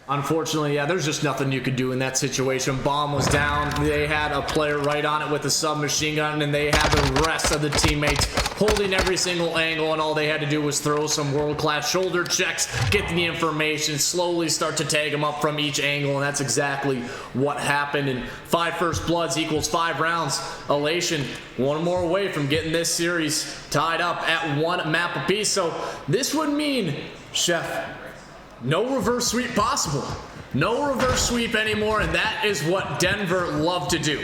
Unfortunately, yeah, there's just nothing you could do in that situation. Bomb was down. They had a player right on it with a submachine gun, and they had the rest of the teammates holding every single angle, and all they had to do was throw some world-class shoulder checks, get the information, slowly start to tag them up from each angle, and that's exactly what happened. And 5 first bloods equals 5 rounds. Elation, one more away from getting this series tied up at 1 map apiece. So this would mean, Chef, no reverse sweep possible. No reverse sweep anymore, and that is what Denver love to do.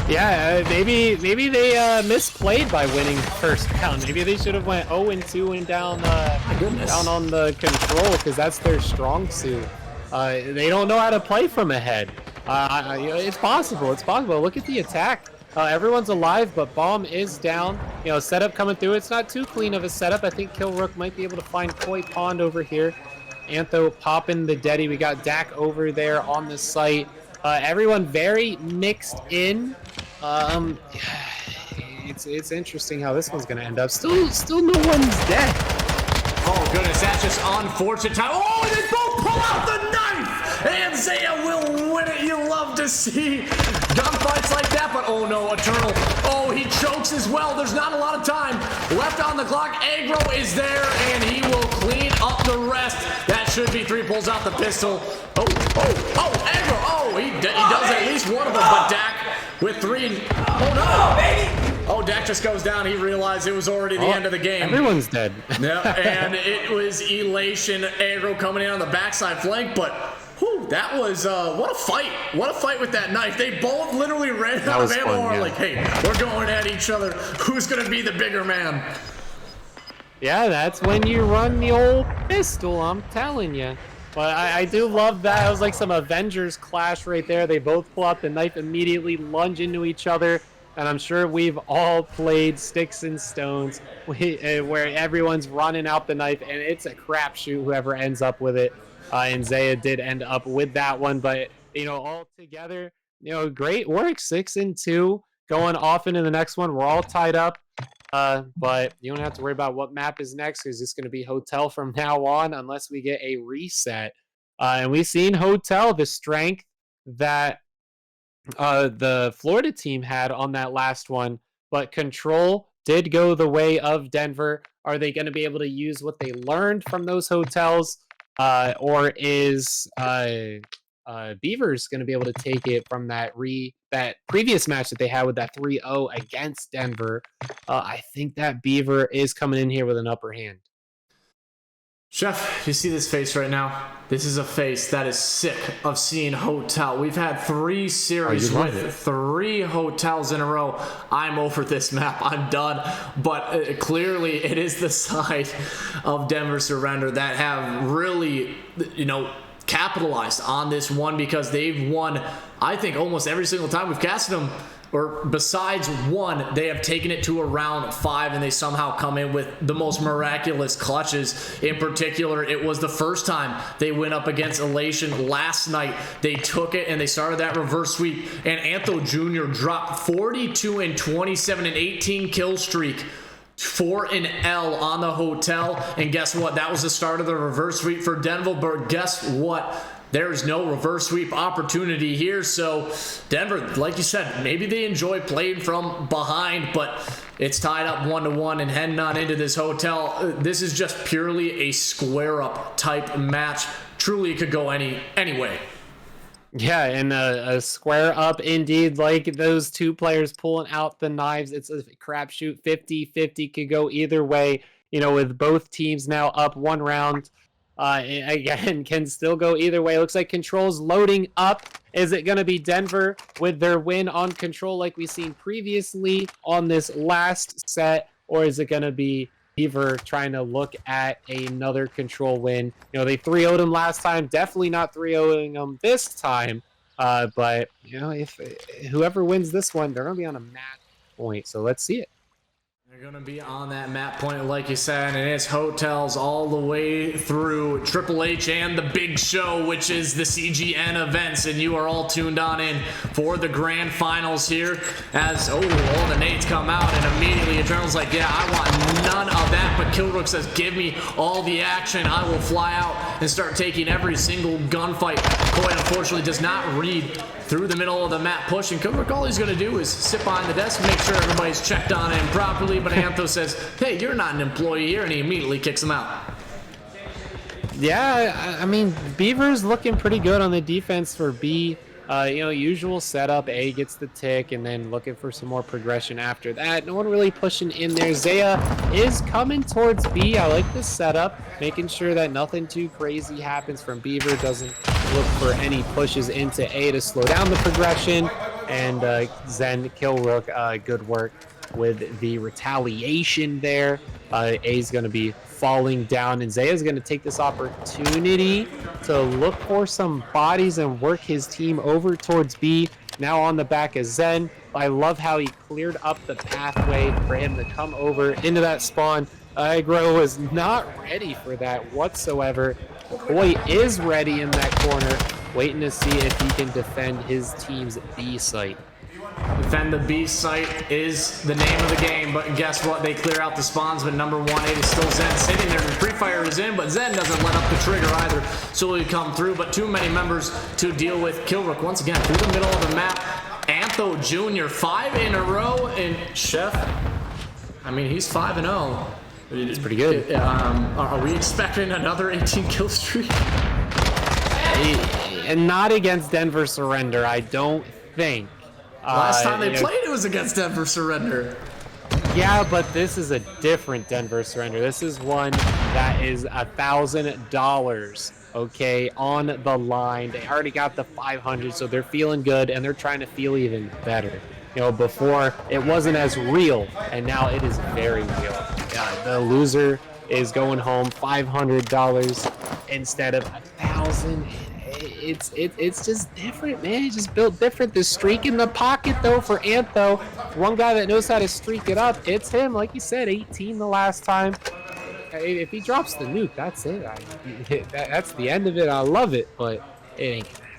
Yeah, maybe they misplayed by winning first round. Maybe they should have went 0-2 and down on the control, because that's their strong suit. They don't know how to play from ahead. It's possible. It's possible. Look at the attack. Everyone's alive, but Bomb is down. Setup coming through. It's not too clean of a setup. I think Killrook might be able to find Koi Pond over here. Antho popping the Deddy. We got Dak over there on the site. Everyone very mixed in. It's interesting how this one's gonna end up. Still no one's dead. Oh goodness, that's just unfortunate time. Oh, they both pull out the knife, and Zaya will win it. You love to see gunfights like that, but oh no, Eternal. Oh, he chokes as well. There's not a lot of time left on the clock. Agro is there, and he will clean up the rest. That should be 3. Pulls out the pistol. Oh, Agro. Oh, he does at least one of them, but Dak with 3. Oh no, baby. Oh, Dak just goes down. He realized it was already the end of the game. Everyone's dead. Yeah, and it was Elation, Agro coming in on the backside flank, but whew, that was, what a fight. What a fight with that knife. They both literally ran out of ammo and were like, hey, we're going at each other. Who's going to be the bigger man? Yeah, that's when you run the old pistol, I'm telling you. But I do love that. It was like some Avengers clash right there. They both pull out the knife, immediately lunge into each other. And I'm sure we've all played Sticks and Stones where everyone's running out the knife, and it's a crapshoot whoever ends up with it. And Zaya did end up with that one. But, all together, great work. 6-2 going off into the next one. We're all tied up. But you don't have to worry about what map is next, because it's going to be Hotel from now on unless we get a reset. And we've seen Hotel, the strength that the Florida team had on that last one, but Control did go the way of Denver. Are they going to be able to use what they learned from those hotels, or is BeavR's going to be able to take it from that previous match that they had with that 3-0 against Denver? I think that BeavR is coming in here with an upper hand. Chef, you see this face right now? This is a face that is sick of seeing Hotel. We've had 3 series with 3 hotels in a row. I'm over this map. I'm done. But clearly, it is the side of Denver Surrender that have really, capitalized on this one, because they've won, I think, almost every single time we've casted them. Or besides one, they have taken it to a round 5, and they somehow come in with the most miraculous clutches. In particular, it was the first time they went up against Elation last night. They took it, and they started that reverse sweep. And Antho Jr. dropped 42 and 27 and 18 kill streak for an L on the Hotel. And guess what? That was the start of the reverse sweep for Denver. But guess what? There's no reverse sweep opportunity here. So Denver, like you said, maybe they enjoy playing from behind, but it's tied up 1-1 and heading on into this Hotel. This is just purely a square up type match. Truly, it could go any way. Yeah, and a square up indeed, like those 2 players pulling out the knives. It's a crapshoot. 50-50 could go either way, with both teams now up 1 round. Again, can still go either way. Looks like Control's loading up. Is it going to be Denver with their win on Control like we've seen previously on this last set? Or is it going to be BeavR trying to look at another Control win? They 3-0'd him last time. Definitely not 3-0'ing him this time. But, if whoever wins this one, they're going to be on a match point. So let's see it. They're going to be on that map point, like you said, and it's hotels all the way through Triple H and the big show, which is the CGN events, and you are all tuned on in for the grand finals here as, all the nades come out, and immediately Adrenal's like, yeah, I want none of that, but Kilrook says, give me all the action. I will fly out and start taking every single gunfight. Koi, unfortunately, does not read through the middle of the map push, and Kilrook, all he's going to do is sit behind the desk, make sure everybody's checked on him properly, but Antho says, hey, you're not an employee here, and he immediately kicks him out. Yeah, I mean, BeavR's looking pretty good on the defense for B. Usual setup, A gets the tick, and then looking for some more progression after that. No one really pushing in there. Zaya is coming towards B. I like this setup, making sure that nothing too crazy happens from BeavR. Doesn't look for any pushes into A to slow down the progression. And Zen Kilrook, good work with the retaliation there. A's going to be falling down, and Zaya's going to take this opportunity to look for some bodies and work his team over towards B. Now on the back of Zen. I love how he cleared up the pathway for him to come over into that spawn. Aggro was not ready for that whatsoever. Koi is ready in that corner, waiting to see if he can defend his team's B site. Defend the B site is the name of the game, but guess what? They clear out the spawns, but number 1-8 is still Zen sitting there. The pre-fire is in, but Zen doesn't let up the trigger either, so he come through, but too many members to deal with. Kilrook once again through the middle of the map. Antho Jr. 5 in a row, and Chef, I mean, he's 5-0. It's pretty good. Are we expecting another 18 kill streak? And not against Denver Surrender, I don't think. Last time they played, it was against Denver Surrender. Yeah, but this is a different Denver Surrender. This is one that is $1,000, okay, on the line. They already got the 500, so they're feeling good, and they're trying to feel even better. Before it wasn't as real, and now it is very real. The loser is going home $500 instead of $1,000. It's just different, man. It's just built different. The streak in the pocket, though, for Antho, one guy that knows how to streak it up, it's him. Like you said, 18 the last time. If he drops the nuke, that's it. That's the end of it. I love it, but it ain't gonna happen.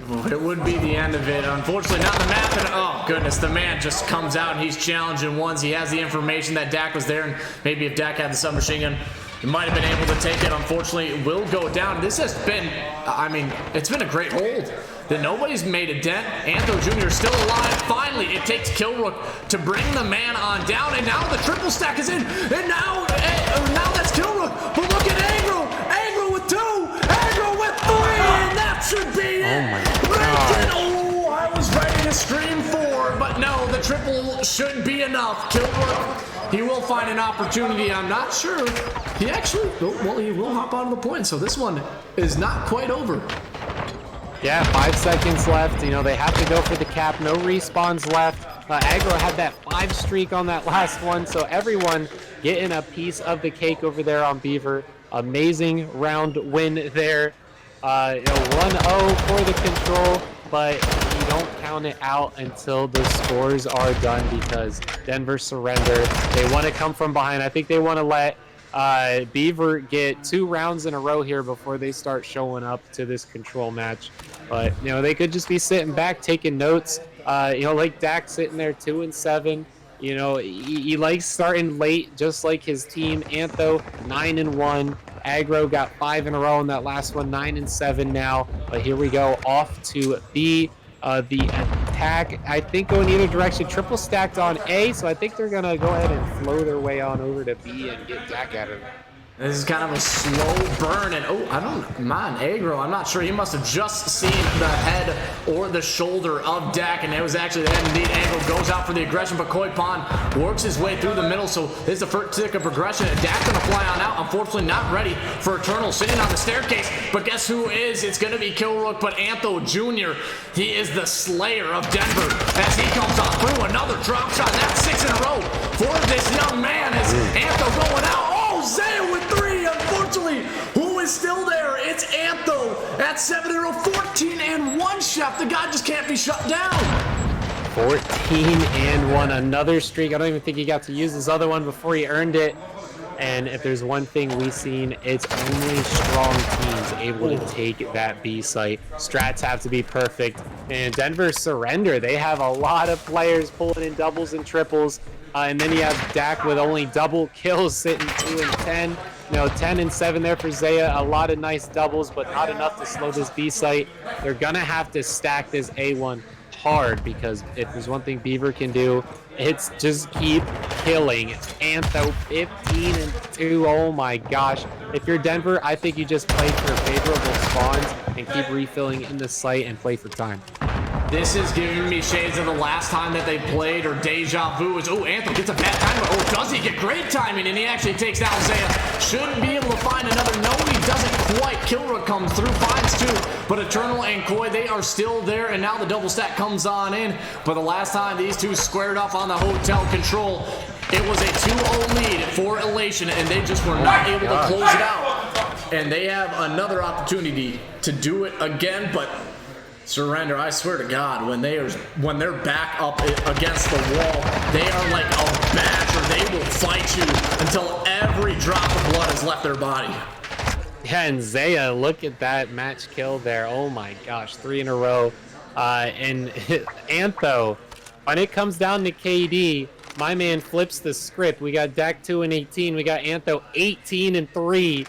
Well, it would be the end of it. Unfortunately, not the map. And oh, goodness, the man just comes out and he's challenging ones. He has the information that Dak was there, and maybe if Dak had the submachine gun, he might have been able to take it. Unfortunately, it will go down. This has been, I mean, it's been a great hold. That nobody's made a dent. Antho Jr. still alive. Finally, it takes Kilrook to bring the man on down, and now the triple stack is in, and now that's Kilrook. But look at Aggro. Aggro with 2, Aggro with 3, and that should be it. Oh my God. Oh, I was ready to scream 4, but no, the triple should be enough. Kilrook, he will find an opportunity. I'm not sure. He actually, well, he will hop onto the point, so this one is not quite over. Yeah, 5 seconds left. They have to go for the cap. No respawns left. Aggro had that 5 streak on that last one, so everyone getting a piece of the cake over there on BeavR. Amazing round win there. 1-0 for the control, but you don't count it out until the scores are done, because Denver Surrender, they want to come from behind. I think they want to let BeavR get 2 rounds in a row here before they start showing up to this control match. But they could just be sitting back taking notes. Like Dak sitting there 2-7. He likes starting late, just like his team. Antho 9-1. Aggro got 5 in a row in that last one, 9-7 now. But here we go, off to B. The attack, I think, going either direction. Triple stacked on A, so I think they're gonna go ahead and flow their way on over to B and get Dak out of it. This is kind of a slow burn, and I don't mind Aggro. I'm not sure. He must have just seen the head or the shoulder of Dak, and it was actually the head indeed. Aggro goes out for the aggression, but Koi Pond works his way through the middle, so this is the first tick of progression, and Dak gonna fly on out. Unfortunately, not ready for Eternal, sitting on the staircase, but guess who is? It's gonna be Kilrook, but Antho Jr., he is the slayer of Denver, as he comes on through another drop shot. That's 6 in a row for this young man, as Antho going out. Zaya with 3, unfortunately. Who is still there? It's Antho at 7-0, 14-1, Chef. The guy just can't be shut down. 14-1, another streak. I don't even think he got to use his other one before he earned it. And if there's one thing we've seen, it's only strong teams able to take that B site. Strats have to be perfect. And Denver surrender. They have a lot of players pulling in doubles and triples. And then you have Dak with only double kills sitting 2 and 10. You know, 10 and 7 there for Zaya. A lot of nice doubles, but not enough to slow this B site. They're gonna have to stack this A1 hard, because if there's one thing BeavR can do, it's just keep killing. Antho 15 and 2. Oh my gosh. If you're Denver, I think you just play for favorable spawns and keep refilling in the site and play for time. This is giving me shades of the last time that they played, or deja vu. Oh, Anthem gets a bad time. Oh, does he get great timing? And he actually takes down Zaya. Shouldn't be able to find another. No, he doesn't quite. Kilrook comes through, finds two. But Eternal and Koi, they are still there. And now the double stack comes on in. But the last time these two squared up on the hotel control, it was a 2-0 lead for Elation. And they just were not able to close it out. And they have another opportunity to do it again, but surrender. I swear to God, when they're back up against the wall, they are like a badger. They will fight you until every drop of blood has left their body. Yeah, and Zaya, look at that match kill there. Oh my gosh, 3 in a row. And Antho, when it comes down to KD, my man flips the script. We got Dak 2 and 18. We got Antho 18 and 3.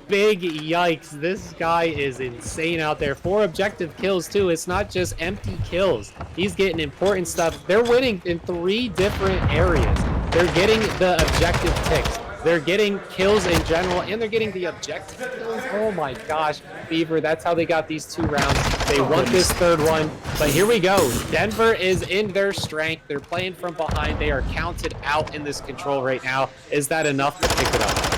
Big yikes. This guy is insane out there. 4 objective kills too. It's not just empty kills. He's getting important stuff. They're winning in 3 different areas. They're getting the objective ticks. They're getting kills in general, and they're getting the objective kills. Oh my gosh, BeavR, that's how they got these 2 rounds. They want this 3rd one, but here we go. Denver is in their strength. They're playing from behind. They are counted out in this control right now. Is that enough to pick it up?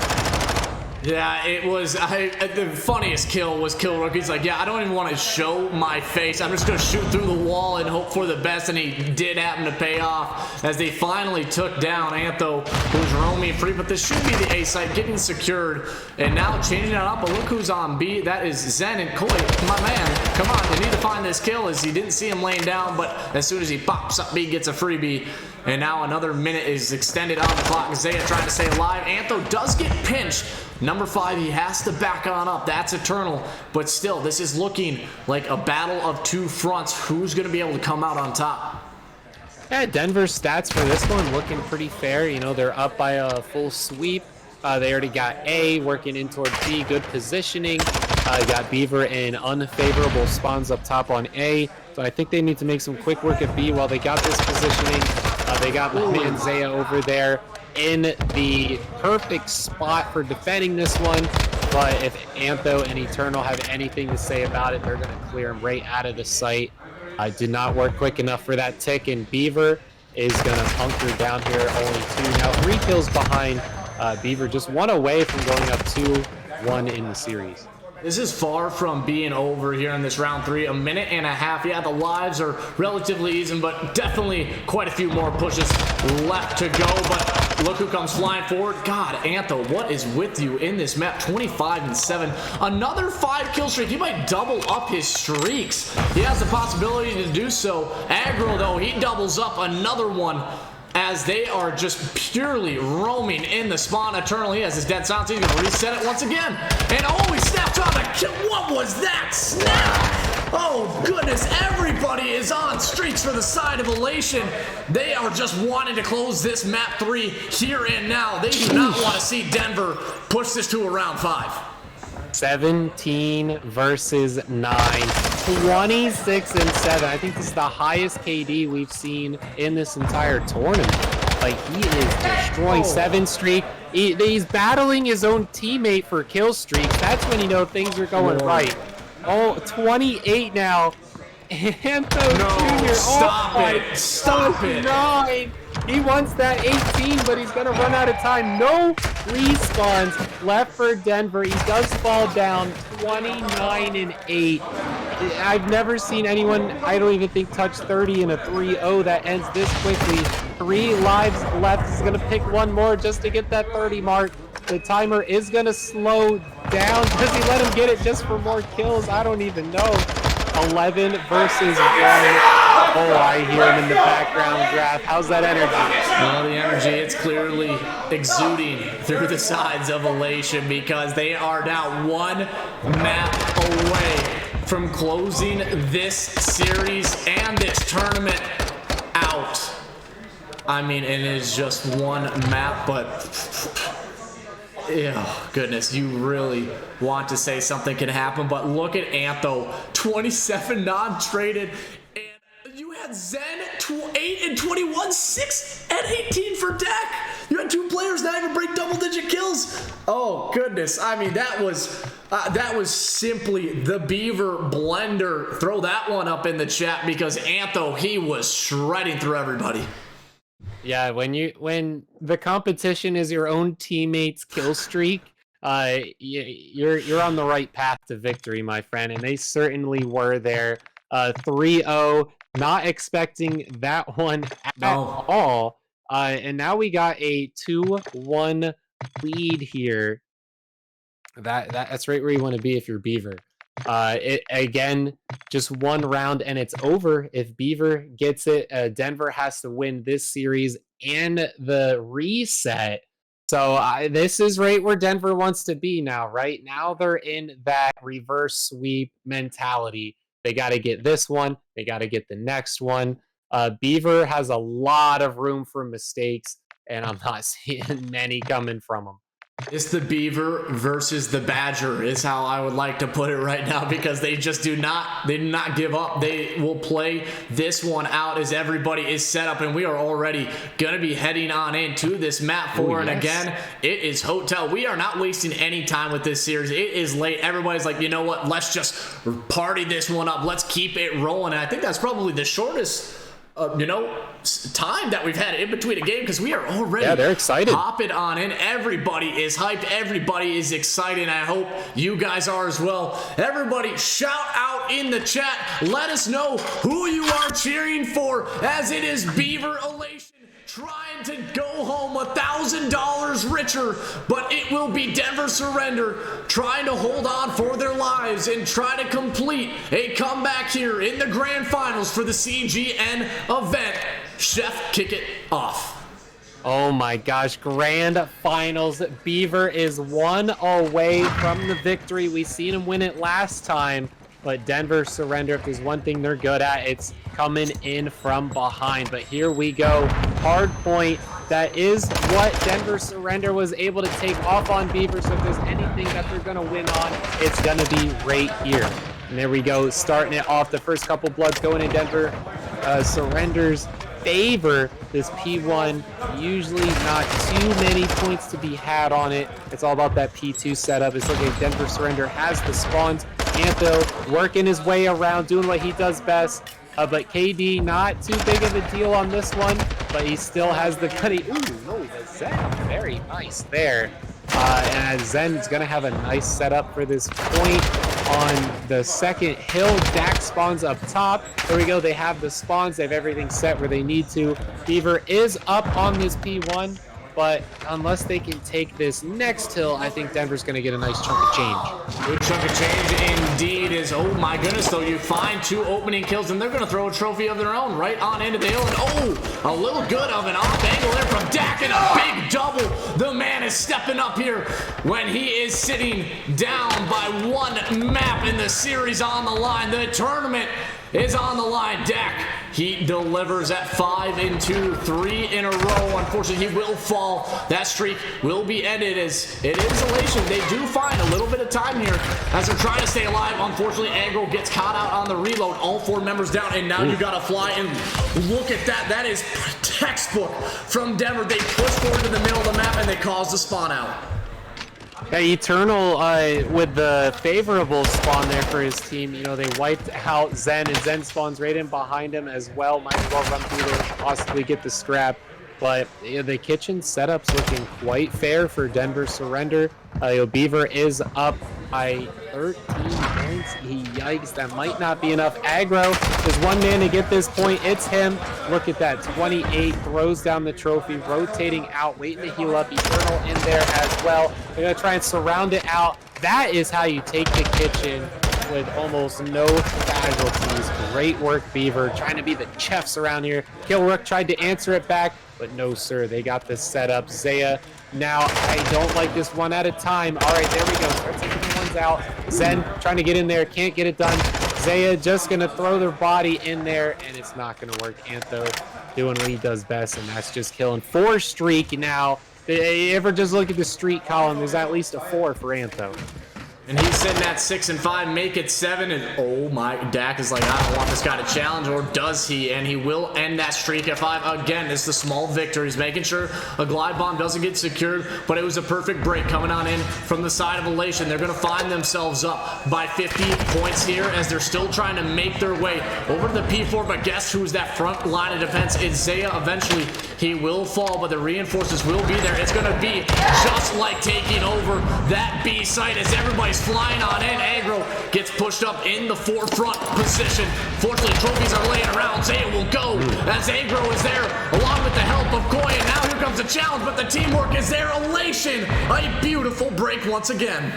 Yeah, it was. The funniest kill was Kilrook. He's like, yeah, I don't even want to show my face. I'm just going to shoot through the wall and hope for the best. And he did happen to pay off as they finally took down Antho, who's roaming free. But this should be the A site getting secured. And now changing it up. But look who's on B. That is Zen and Koi. My man, come on. They need to find this kill, as he didn't see him laying down. But as soon as he pops up B, gets a freebie. And now another minute is extended on the clock. Zaya trying to stay alive. Antho does get pinched. Number 5, he has to back on up. That's Eternal. But still, this is looking like a battle of 2 fronts. Who's going to be able to come out on top? Yeah, Denver's stats for this one looking pretty fair. You know, they're up by a full sweep. They already got A working in towards B. Good positioning. Got BeavR in unfavorable spawns up top on A. So I think they need to make some quick work at B while they got this positioning. They got my man Zaya over there in the perfect spot for defending this one. But if Antho and Eternal have anything to say about it, they're going to clear him right out of the site. I did not work quick enough for that tick, and BeavR is going to hunker down here. Only 2 now, 3 kills behind BeavR, just 1 away from going up 2-1 in the series. This is far from being over here in this round 3. A minute and a half. Yeah, the lives are relatively even, but definitely quite a few more pushes left to go. But look who comes flying forward. God, Antho, what is with you in this map? 25 and 7. Another 5 kill streak. He might double up his streaks. He has the possibility to do so. Aggro, though, he doubles up another one, as they are just purely roaming in the spawn. Eternal, he has his dead silence. He's going to reset it once again. And oh, he snapped on the kill. What was that snap? Oh, goodness. Everybody is on streaks for the side of Elation. They are just wanting to close this map 3 here and now. They do not want to see Denver push this to a round 5. 17 versus 9, 26 and 7. I think this is the highest KD we've seen in this entire tournament. Like, he is destroying 7 streak. He's battling his own teammate for kill streaks. That's when you know things are going right. Oh, 28 now. Antho Jr. Stop oh it. Stop it. 9. He wants that 18, but he's going to run out of time. No respawns left for Denver. He does fall down 29 and 8. I've never seen anyone, I don't even think, touch 30 in a 3-0 that ends this quickly. 3 lives left. He's going to pick 1 more just to get that 30 mark. The timer is going to slow down. Does he let him get it just for more kills? I don't even know. 11 versus 1. Oh, I hear him in the background, Graph. How's that energy? Well, the energy, it's clearly exuding through the sides of Elation because they are now one map away from closing this series and this tournament out. I mean, it is just one map, but oh, goodness, you really want to say something can happen, but look at Antho, 27 non-traded, and you had Zen, 8 and 21, 6 and 18 for Dak. You had two players not even break double-digit kills. Oh, goodness, I mean, that was simply the BeavR blender. Throw that one up in the chat because Antho, he was shredding through everybody. Yeah, when the competition is your own teammates' kill streak, you're on the right path to victory, my friend, and they certainly were there. 3-0, not expecting that one at all. And now we got a 2-1 lead here. That's right where you want to be if you're BeavR. It again, just one round and it's over. If BeavR gets it, Denver has to win this series and the reset. So this is right where Denver wants to be now. Right now, they're in that reverse sweep mentality. They got to get this one. They got to get the next one. BeavR has a lot of room for mistakes, and I'm not seeing many coming from them. It's the BeavR versus the Badger is how I would like to put it right now, because they just do not give up. They will play this one out as everybody is set up, and we are already going to be heading on into this map 4. And again, it is Hotel. We are not wasting any time with this series. It is late. Everybody's like, you know what? Let's just party this one up. Let's keep it rolling. And I think that's probably the shortest time that we've had in between a game, because we are already they're excited, hopping on in. Everybody is hyped, everybody is excited, and I hope you guys are as well. Everybody shout out in the chat, let us know who you are cheering for, as it is BeavR Elation trying to go home $1,000 richer, but it will be Denver Surrender trying to hold on for their lives and try to complete a comeback here in the grand finals for the CGN event. Chef, kick it off. Oh my gosh, grand finals. BeavR is one away from the victory. We seen him win it last time, but Denver Surrender, if there's one thing they're good at, it's coming in from behind. But here we go, hard point. That is what Denver Surrender was able to take off on BeavR. So if there's anything that they're gonna win on, it's gonna be right here. And there we go, starting it off. The first couple bloods going in Denver Surrender's favor. This P1, usually not too many points to be had on it. It's all about that P2 setup. It's looking like Denver Surrender has the spawns. Antho working his way around, doing what he does best. But KD, not too big of a deal on this one, but he still has the cutty. Ooh, no, the Zen, very nice there. And Zen's going to have a nice setup for this point on the second hill. Dak spawns up top. There we go. They have the spawns. They have everything set where they need to. BeavR is up on this P1, but unless they can take this next hill, I think Denver's going to get a nice chunk of change. Good chunk of change indeed. Is, oh my goodness, though, you find two opening kills, and they're going to throw a trophy of their own right on into the hill. And oh, a little good of an off angle there from Dak, and a big double. The man is stepping up here when he is sitting down by one map in the series on the line. The tournament is on the line. Dak, he delivers at 5 and 2, 3 in a row. Unfortunately, he will fall. That streak will be ended, as it is Elation. They do find a little bit of time here as they're trying to stay alive. Unfortunately, Aggro gets caught out on the reload. All 4 members down, and now you gotta fly. And look at that. That is textbook from Denver. They push forward to the middle of the map, and they cause the spawn out. Yeah, Eternal with the favorable spawn there for his team. You know, they wiped out Zen, and Zen spawns right in behind him as well. Might as well run through there, possibly get the scrap. But you know, the kitchen setup's looking quite fair for Denver Surrender. BeavR is up by 13 points. Yikes, that might not be enough. Aggro, there's one man to get this point. It's him. Look at that, 28, throws down the trophy, rotating out, waiting to heal up. Eternal in there as well. They're going to try and surround it out. That is how you take the kitchen. with almost no casualties. Great work, BeavR, trying to be the chefs around here. Killrook tried to answer it back, but no, sir. They got this set up. Zaya, now I don't like this one at a time. All right, there we go. Start taking the ones out. Zen trying to get in there, can't get it done. Zaya just going to throw their body in there, and it's not going to work. Antho doing what he does best, and that's just killing. 4 streak now. If you ever just look at the streak column, there's at least a 4 for Antho. And he's sitting at 6 and 5, make it 7, and oh my, Dak is like, I don't want this guy to challenge, or does he? And he will end that streak at 5. Again, it's the small victories, making sure a glide bomb doesn't get secured, but it was a perfect break coming on in from the side of Elation. They're going to find themselves up by 50 points here as they're still trying to make their way over to the P4, but guess who's that front line of defense? It's Zaya. Eventually, he will fall, but the reinforcements will be there. It's going to be just like taking over that B site as everybody's flying on in. Aggro gets pushed up in the forefront position. Fortunately, trophies are laying around. Zaya will go as Aggro is there along with the help of Koi. And now here comes the challenge, but the teamwork is there. Elation, a beautiful break once again.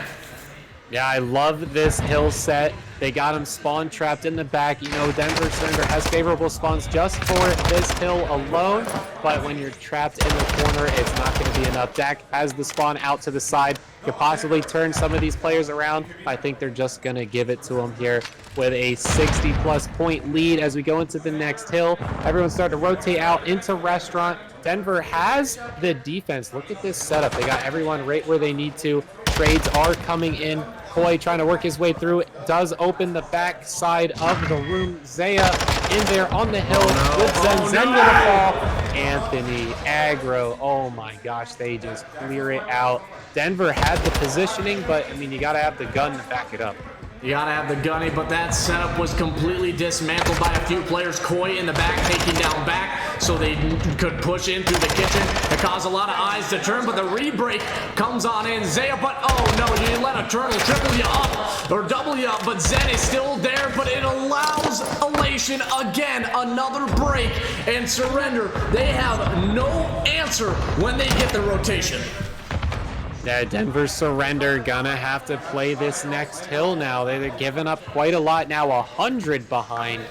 Yeah, I love this hill set. They got him spawn trapped in the back. You know, Denver Surrender has favorable spawns just for this hill alone, but when you're trapped in the corner, it's not going to be enough. Dak has the spawn out to the side, could possibly turn some of these players around. I think they're just going to give it to him here with a 60-plus point lead as we go into the next hill. Everyone's starting to rotate out into restaurant. Denver has the defense. Look at this setup. They got everyone right where they need to. Trades are coming in. Koi trying to work his way through it. Does open the back side of the room. Zaya in there on the hill with Zen. Zen gonna fall. Anthony, Aggro. Oh my gosh, they just clear it out. Denver had the positioning, but I mean, you gotta have the gun to back it up. You gotta have the gunny, but that setup was completely dismantled by a few players. Koi in the back, taking down back, so they could push in through the kitchen. It caused a lot of eyes to turn, but the re-break comes on in. Zaya, but oh no, you let a turtle triple you up, or double you up, but Zen is still there, but it allows Elation again, another break, and Surrender. They have no answer when they get the rotation. Yeah, Denver Surrender gonna have to play this next hill now. They're giving up quite a lot now, 100 behind.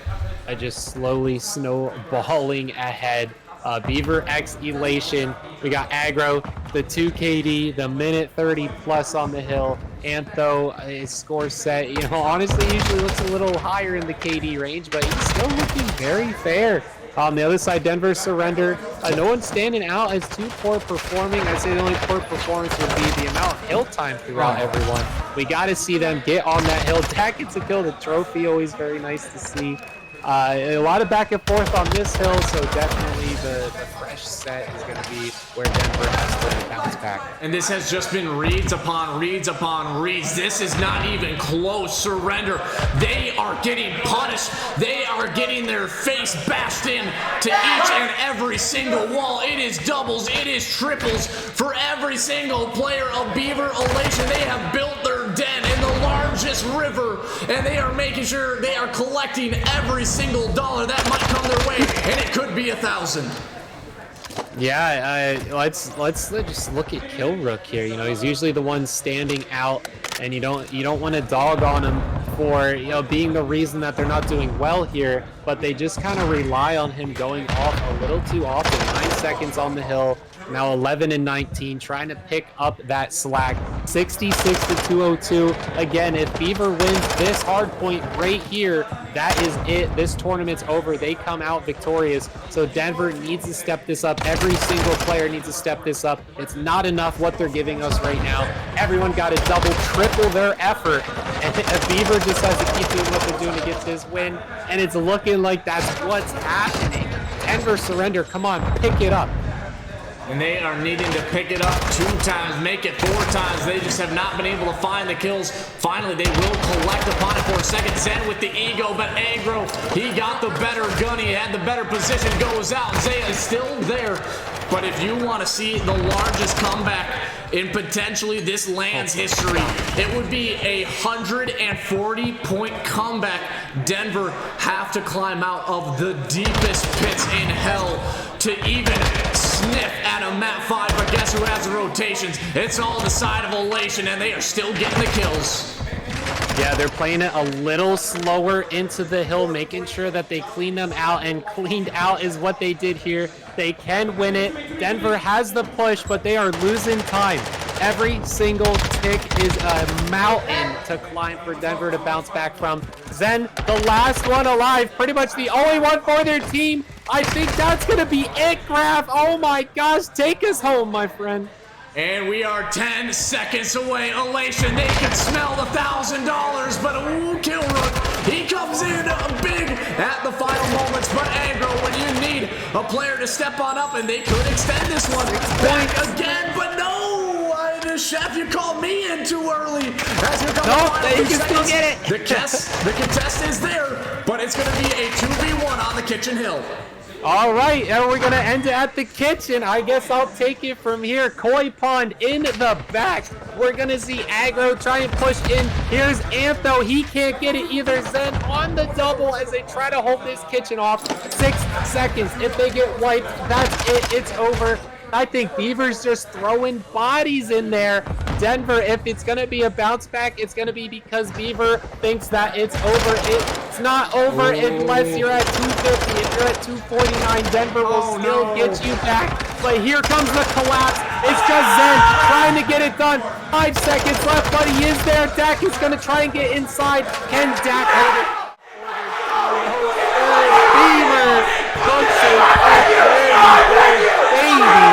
Just slowly snowballing ahead. BeavR X Elation. We got Aggro, the 2 KD, the minute 30 plus on the hill. Antho, his score set, you know, honestly usually looks a little higher in the KD range, but he's still looking very fair. On the other side, Denver Surrender. No one's standing out as too poor performing. I'd say the only poor performance would be the amount of hill time throughout everyone. We got to see them get on that hill. Dak gets a kill. The trophy, always very nice to see. A lot of back and forth on this hill, so definitely the fresh set is going to be where Denver has to bounce back. And this has just been reads upon reads upon reads. This is not even close. Surrender. They are getting punished. They are getting their face bashed in to each and every single wall. It is doubles. It is triples for every single player of BeavR Elation. They have built their den in the largest river, and they are making sure they are collecting every single dollar that might come their way, and it could be 1,000. Yeah, let's just look at Killrook here. You know, he's usually the one standing out, and you don't want to dog on him for, you know, being the reason that they're not doing well here, but they just kind of rely on him going off a little too often. 9 seconds on the hill. Now 11 and 19, trying to pick up that slack. 66 to 202. Again, if BeavR wins this hard point right here, that is it. This tournament's over. They come out victorious. So Denver needs to step this up. Every single player needs to step this up. It's not enough what they're giving us right now. Everyone got to double, triple their effort. And BeavR just has to keep doing what they're doing to get this win. And it's looking like that's what's happening. Denver Surrender, come on, pick it up. And they are needing to pick it up 2 times, make it 4 times. They just have not been able to find the kills. Finally, they will collect upon it for a second. Zen with the ego, but Aggro, he got the better gun. He had the better position, goes out. Zaya is still there. But if you want to see the largest comeback in potentially this LAN's history, it would be a 140-point comeback. Denver have to climb out of the deepest pits in hell to even sniff at a map 5, but guess who has the rotations? It's all the side of Elation, and they are still getting the kills. Yeah, they're playing it a little slower into the hill, making sure that they clean them out, and cleaned out is what they did here. They can win it. Denver has the push, but they are losing time. Every single tick is a mountain to climb for Denver to bounce back from. Zen, the last one alive, pretty much the only one for their team. I think that's going to be it, Graf. Oh my gosh, take us home, my friend. And we are 10 seconds away. Elation, they can smell the $1,000, but Killrook, he comes in big at the final moments. But Aggro, when you need a player to step on up, and they could extend this one back again, but no! Chef, you called me in too early. As you're coming you can still get it. The contest is there, but it's going to be a 2v1 on the kitchen hill. All right, and we're going to end it at the kitchen. I guess I'll take it from here. Koi Pond in the back. We're going to see Aggro try and push in. Here's Antho. He can't get it either. Zen on the double as they try to hold this kitchen off. 6 seconds. If they get wiped, that's it. It's over. I think BeavR's just throwing bodies in there. Denver, if it's going to be a bounce back, it's going to be because BeavR thinks that it's over. It's not over unless you're at 250. If you're at 249, Denver will still get you back. But here comes the collapse. It's just Zen trying to get it done. 5 seconds left, but he is there. Dak is going to try and get inside. Can Dak hold it? BeavR hooks it up. There you go, baby.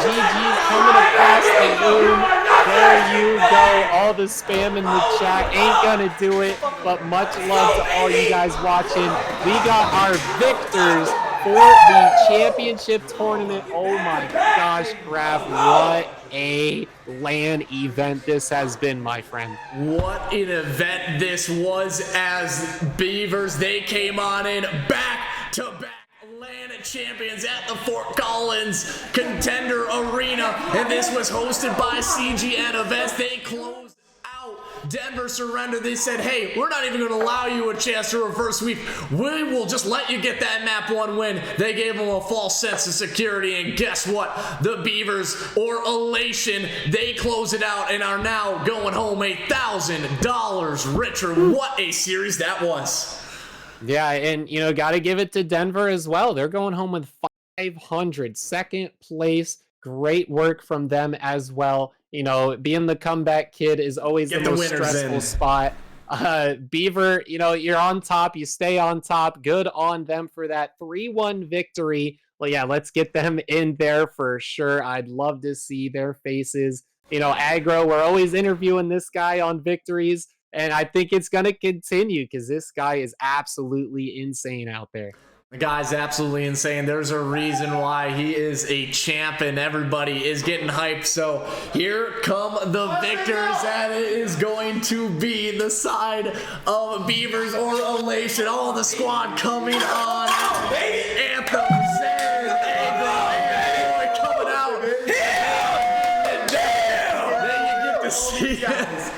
GG's coming across the room. There you go. All the spam in the chat ain't gonna do it, but much love to all you guys watching. We got our victors for the championship tournament. Oh my gosh, Graf, what a LAN event this has been, my friend. What an event this was, as BeavR's, they came on in back to back LAN champions at the Fort Collins Contender Arena, and this was hosted by CGN Events. They closed out Denver Surrender. They said, hey, we're not even going to allow you a chance to reverse sweep. We will just let you get that map 1 win. They gave them a false sense of security, and guess what? The BeavR's, or Elation, they close it out and are now going home $1,000 richer. What a series that was. Yeah, and, you know, got to give it to Denver as well. They're going home with 500, second place. Great work from them as well. You know, being the comeback kid is always the most stressful spot. BeavR, you know, you're on top. You stay on top. Good on them for that 3-1 victory. Well, yeah, let's get them in there for sure. I'd love to see their faces. You know, Aggro, we're always interviewing this guy on victories. And I think it's going to continue because this guy is absolutely insane out there. The guy's absolutely insane. There's a reason why he is a champ and everybody is getting hyped. So here come the victors, and it is going to be the side of BeavR's or Elation. All the squad coming on. Anthem, Zen, Aggro, coming out. Then you get to see this.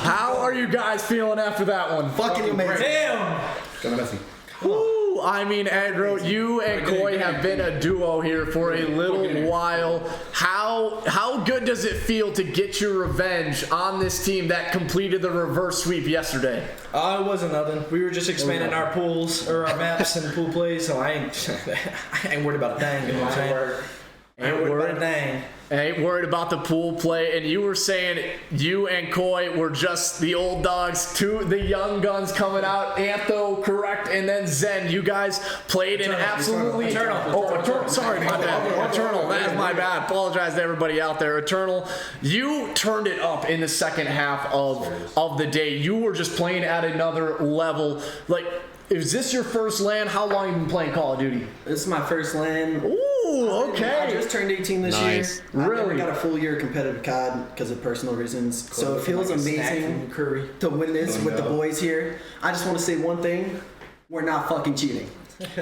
How are you guys feeling after that one? Fucking amazing. Damn. Kind of messy. Ooh, I mean, Aggro, you and Koi have been a duo here for a little while. How good does it feel to get your revenge on this team that completed the reverse sweep yesterday? It wasn't nothing. We were just expanding our pools or our maps and pool plays, so I ain't worried about a thing. You know what I'm saying? Ain't worried about a thing. Ain't worried about the pool play. And you were saying you and Koi were just the old dogs, the young guns coming out. Antho, correct, and then Zen. You guys played in absolutely Eternal. Sorry, my bad. Eternal. That is my bad. Apologize to everybody out there. Eternal. You turned it up in the second half of the day. You were just playing at another level. Like, is this your first LAN? How long have you been playing Call of Duty? This is my first LAN. Ooh, okay. I just turned 18 this year. Really? I never got a full year of competitive COD because of personal reasons. So it feels amazing to win this with the boys here. I just want to say one thing. We're not fucking cheating.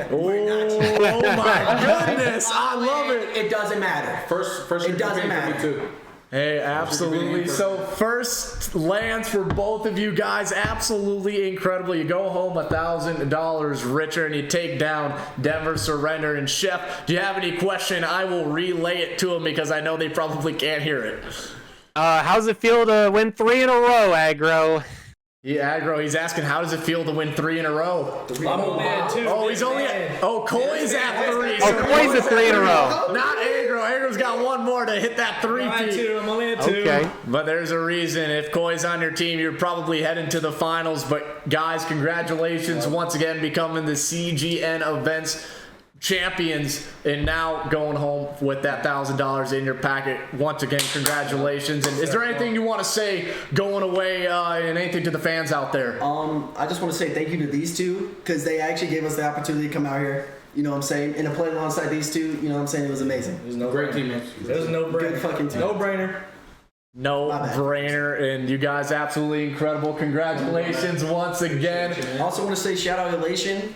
Oh my goodness. I love it. It doesn't matter. First it doesn't matter. Hey, absolutely. So first lands for both of you guys, absolutely incredible. You go home $1,000 richer, and you take down Denver Surrender. And Chef, do you have any question? I will relay it to them because I know they probably can't hear it. How's it feel to win 3 in a row, Aggro? Yeah, Aggro, he's asking, how does it feel to win 3 in a row? I'm only at 2. Oh, he's only at... Oh, Koi's at 3. Oh, Koi's at 3 in a row. Not Aggro. Aggro's got 1 more to hit that 3. I'm at 2. I'm only at 2. Okay. But there's a reason. If Koi's on your team, you're probably heading to the finals. But guys, congratulations once again becoming the CGN events champions and now going home with that $1,000 in your packet. Once again, congratulations. And is there anything you want to say going away and anything to the fans out there? I just want to say thank you to these two because they actually gave us the opportunity to come out here. You know what I'm saying? And to play alongside these two, you know what I'm saying? It was amazing. It was no great team. It was no brainer. Good fucking team. No brainer. No brainer, and you guys absolutely incredible. Congratulations once again. I also want to say shout out Elation.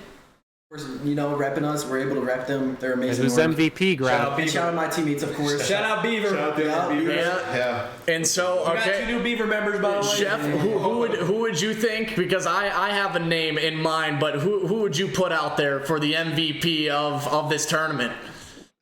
You know, repping us. We're able to rep them. They're amazing. Who's MVP, Grab? And shout out my teammates, of course. Shout out BeavR. Shout out to BeavR. Yeah. And so, We okay. got 2 new BeavR members, by the way. Chef, who would you think? Because I have a name in mind, but who would you put out there for the MVP of this tournament?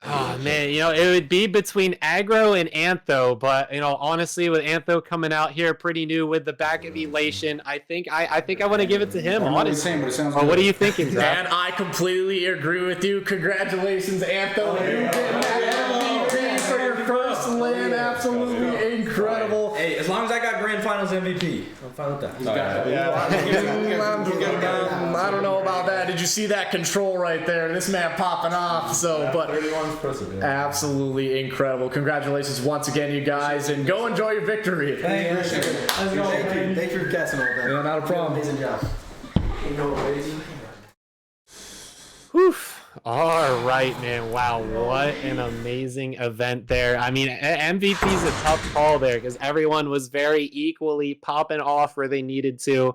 Oh man, you know, it would be between Aggro and Antho, but you know, honestly, with Antho coming out here pretty new with the back of Elation, I think I want to give it to him. Honestly, But it sounds what good. are you thinking, Zach? And I completely agree with you. Congratulations, Antho. You did that MVP for your first LAN. Absolutely incredible. Hey, as long as I got grand finals MVP, I'm fine with that. I don't know about that. Did you see that control right there? This man popping off. So, but 31's impressive, yeah. absolutely incredible. Congratulations once again, you guys, and go enjoy your victory. Thank you. Thank you for guessing all that. Yeah, not a problem. Amazing job. Whew. All right, man. Wow, what an amazing event there. I mean, MVP's a tough call there because everyone was very equally popping off where they needed to.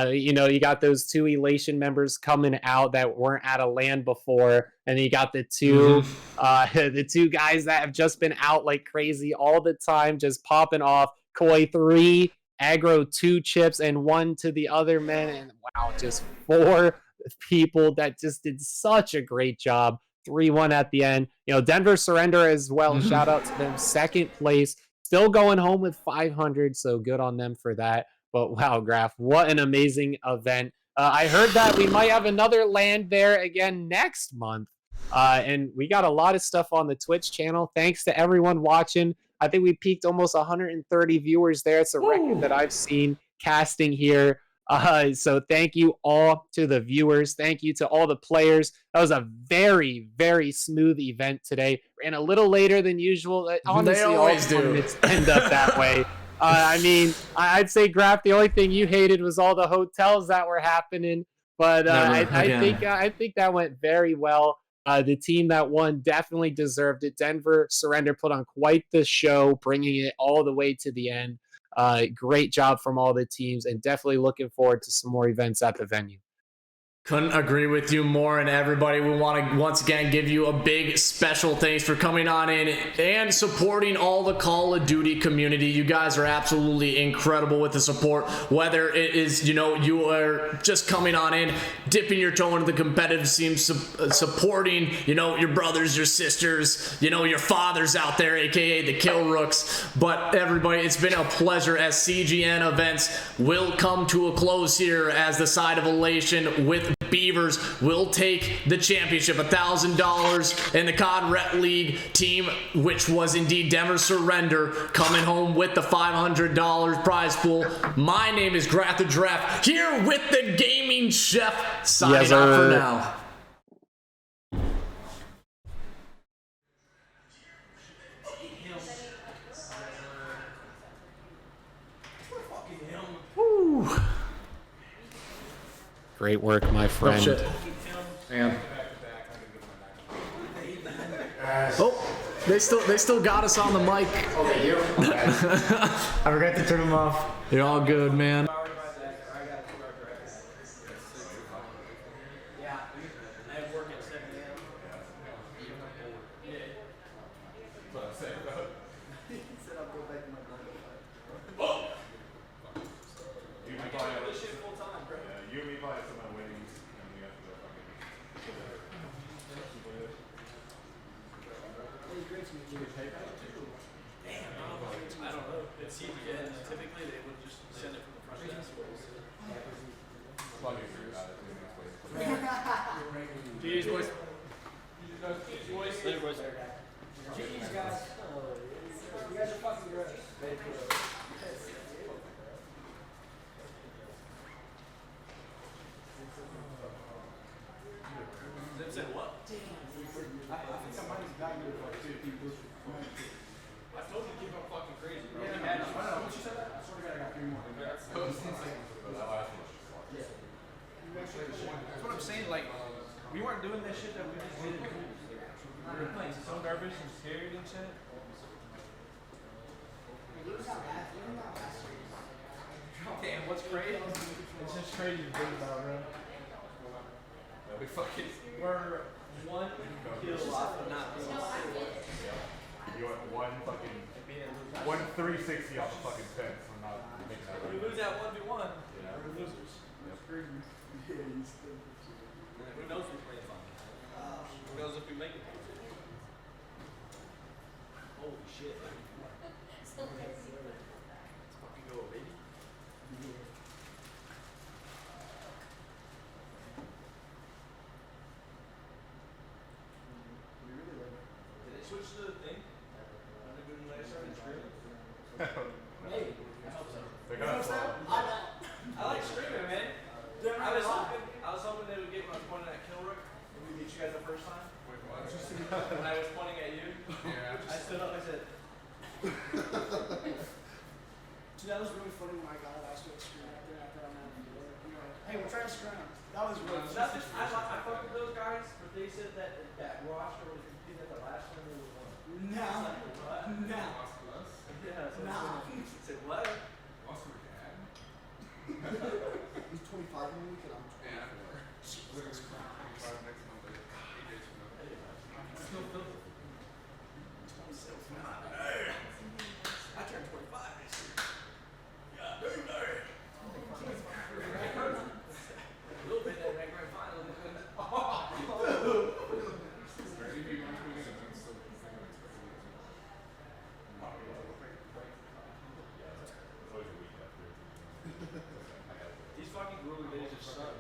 You know, you got those 2 Elation members coming out that weren't at a LAN before, and you got the 2 the 2 guys that have just been out like crazy all the time, just popping off. Koi 3, Aggro 2 chips, and 1 to the other men, and wow, just 4 people that just did such a great job. 3-1 at the end. You know, Denver Surrender as well. Shout out to them. 2nd place, still going home with 500, so good on them for that. But wow, Graf, what an amazing event. I heard that we might have another LAN there again next month. And we got a lot of stuff on the Twitch channel. Thanks to everyone watching. I think we peaked almost 130 viewers there. It's a record that I've seen casting here. So thank you all to the viewers. Thank you to all the players. That was a very, very smooth event today. Ran a little later than usual. Honestly, They always do. tournaments end up that way. I mean, I'd say, Graf, the only thing you hated was all the hotels that were happening. But I think that went very well. The team that won definitely deserved it. Denver Surrender put on quite the show, bringing it all the way to the end. Great job from all the teams, and definitely looking forward to some more events at the venue. Couldn't agree with you more, and everybody, we want to once again give you a big special thanks for coming on in and supporting all the Call of Duty community. You guys are absolutely incredible with the support, whether it is, you know, you are just coming on in, dipping your toe into the competitive scene, supporting, you know, your brothers, your sisters, you know, your fathers out there, aka the Kill Rooks. But everybody, it's been a pleasure as CGN events will come to a close here as the side of Elation with Beavers will take the championship, $1,000, and the COD Rep League team, which was indeed Denver Surrender, coming home with the $500 prize pool. My name is Graf the Giraffe, here with the Gaming Chef, signing out for now. Woo. Great work, my friend. Oh, shit. Man. Oh, they still got us on the mic. Okay, you. I forgot to turn them off. You're all good, man. I don't know. It's CGN. Typically, they would just send it from the front desk. boys. Later, boys. Jeez, guys. You guys are fucking great. Zip said what? I think I might have got you like 2 people. I told you to keep on fucking crazy, bro. Yeah, I don't know. What you said that? I swear to God, I got 3 more. That's what I'm saying. Like, we weren't doing that shit that we just did. We were playing some garbage and scared and shit. Damn, what's crazy? It's just crazy to think about, bro. We fucking. We're 1 kill off of not being You want one fucking. 1 360 off the fucking fence. I'm not making that. we lose that 1v1. Yeah. We're losers. Who knows if we play fun? Who knows if we make it? Holy shit. Let's fucking go, baby. Did they switch to the thing? When I started streaming? Hey. They're gonna fall. I like streaming, man. I was hoping they would get when I was pointing at Kilrook. When we beat you guys the first time. Wait, what? When I was pointing at you. Yeah. I stood up, I said, Dude, that was really funny when I got last week's screen out there after I'm out of the door. You know, hey, we're trying to scrim. That was really funny. nothing. I fucked with those guys, but they said that roster was competing at the last one they were won. No. What? No. Yeah, so No. I said, what? Awesome again. He's 25 in a week and I'm 24. Yeah. Jesus Christ. Next month. 8 days from now. Still filthy. 26. I turned 25 this year. Yeah, dude, A little bit that grand final. Ready to be one for the events, so it's always a week after. These fucking grueling days just suck.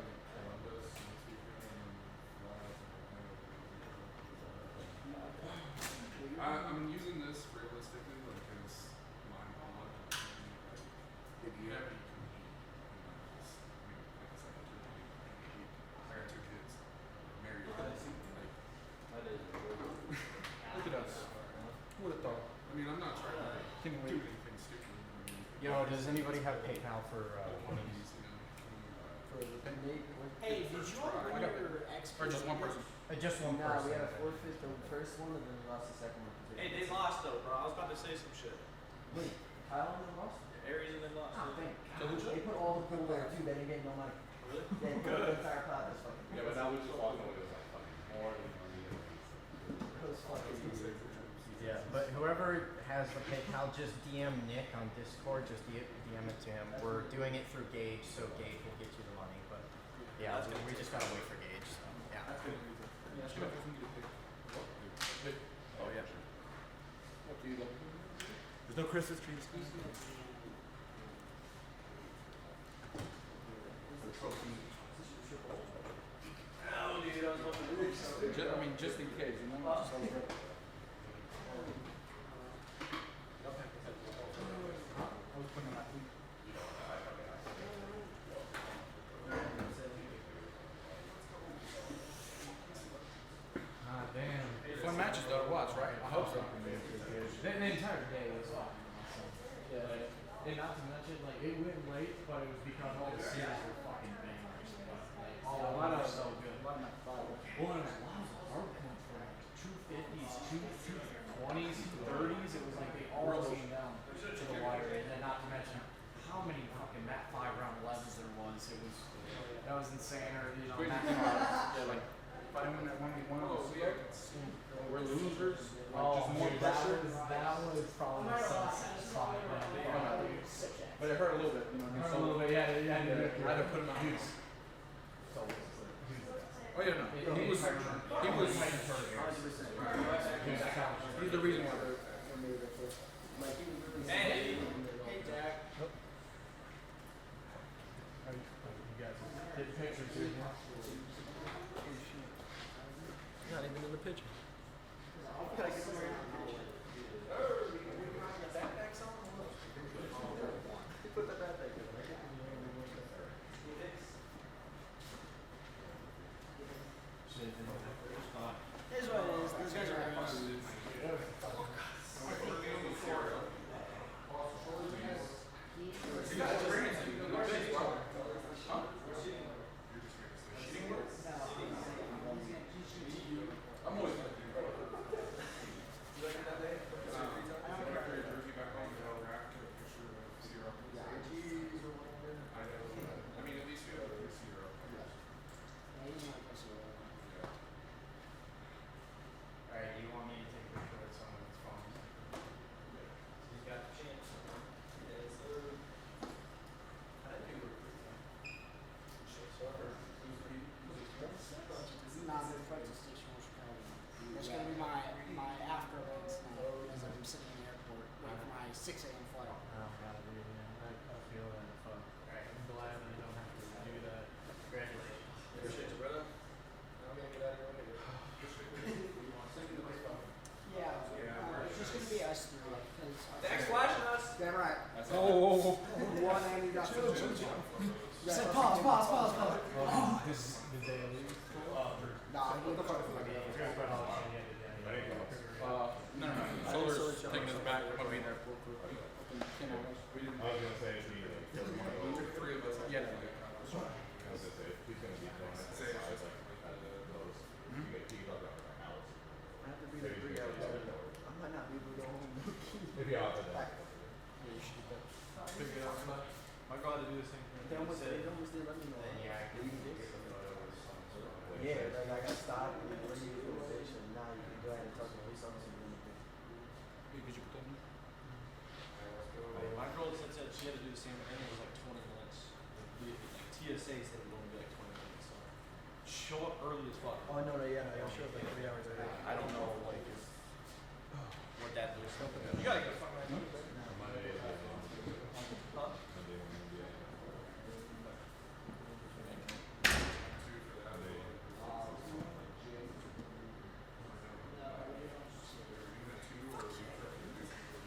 I'm using this realistically, like, as my mod. If you have any compete, like I said, I got 2 kids. Married. Like, Look at us. Who would have thought? I mean, I'm not trying to do anything stupid. I mean, Yo, does anybody have PayPal for one of these? you know, For the pending. Hey, did you all win your XP? or just one person. Just one Nah, person. we had a forfeit the first one and then we lost the second one. Hey, they lost though, bro. I was about to say some shit. Wait, Kyle and them lost? Aries and they lost. Oh, thank So who They put all the pool there too, they didn't get no money. Really? They put the entire pot, that's fucking. Yeah, but now we just walking away with like fucking more than It was fucking. Yeah, but whoever has the PayPal, just DM Nick on Discord. Just DM it to him. We're doing it through Gage, so Gage will get you the money. But yeah, we just gotta wait for Gage. So yeah. Oh yeah, sure. What do you love? There's no Christmas trees. Oh, dude, I was hoping to do something. I mean, just in case, you know. Just celebrate. Ah, damn. Fun matches though to watch, right? I hope so. The entire day was fucking awesome. Yeah. And not to mention, like, it went late, but it was because all the series were fucking bangers. Like, all of them were so good. Well, and a lot of hard points were like 250s, 220s, 230s. It was like they all came down to the wire. And then not to mention how many fucking Mat 5 round 11s there was. That was insane. Or, you know, Mat 5s. Yeah, like, Fighting that 1v1. Oh, yeah. We're losers. oh, Just more dude, pressure. that was probably the sunset spot. But it hurt a little bit, you know. Hurt a little bit, yeah. I had to put him on. Oh yeah, no. He was. He's the reason why we're moving it first. Hey, hey, Jack. You guys take pictures here. a picture. It is what it is. Those guys are ass. I mean, at least we have a zero. Alright, do you want me to take a picture with someone's phone? He's got the chance. This is not the practice station in Chicago. That's gonna be my after events now, as I'm sitting in the airport waiting for my 6 a.m. flight. Oh god, dude, yeah. I feel that. Fuck. Alright, I'm glad that I don't have to do that. Congratulations. Appreciate you, brother. I'm gonna get out of here. Yeah, it's just gonna be us three. Dex flashing us. Damn right. Oh. One and you got two. Said pause. Oh. Did they lose? Nah, what the fuck? No. Solar's taking us back. I'll be there. I was gonna say it's me. Three of us. Yeah. I was gonna say who's gonna be throwing it? Say it's It's like close. You get up like an hour. I have to be there 3 hours. I might not be able to go home. Maybe I'll have that. My girl had to do the same thing. They almost did let me know. Yeah, I You can get do the photo or something. Yeah, like I got stopped and when you do the station, now you can go ahead and talk to police officer and anything. Could you put that in? My girl said she had to do the same thing. It was like 20 minutes. Like TSA said it would only be like 20 minutes. So show up early as fuck. Oh no, yeah, I showed up like 3 hours early. I don't know like what that looks like. You gotta get fucking right. Monday is Huh? Monday when we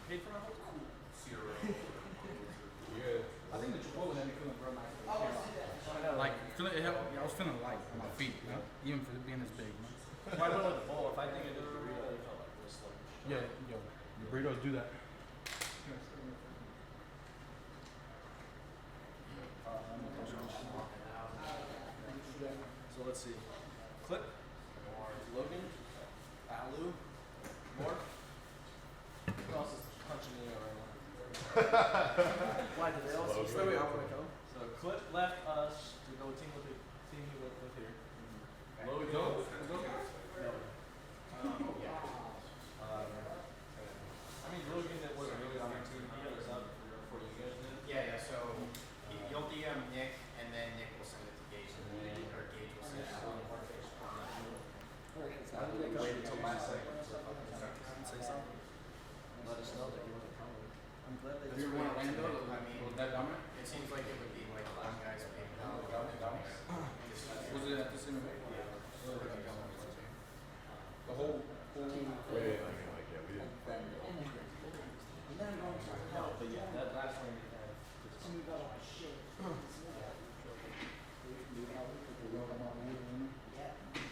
Paid for my hotel? I think the Chipotle had me feeling real nice. Like, I was feeling light on my feet, you know? Even for being this big, you know? Well, I went with the bowl. If I think I did the burrito, I felt like real sluggish. Yeah, yo, the burritos do that. So let's see. Clip. Logan. Alu. More. Who else is punching me right now? Why did they also Logan. say we all want to go? So Clip left us to go team with here. Logan. I mean, Logan that wasn't really on our team. He got us up for you guys did. Yeah. So you'll DM Nick, and then Nick will send it to Gage, or Gage will send it to How did they go? Wait until last second. Say something. Let us know that you want to come. I'm glad they If you want Orlando, I mean, was that dumber? it seems like it would be like one guy's paying down. Was it at the same event? The whole we didn't like yeah, we didn't. And then I'm going to help. But yeah, that last one we had. And we got all my shit.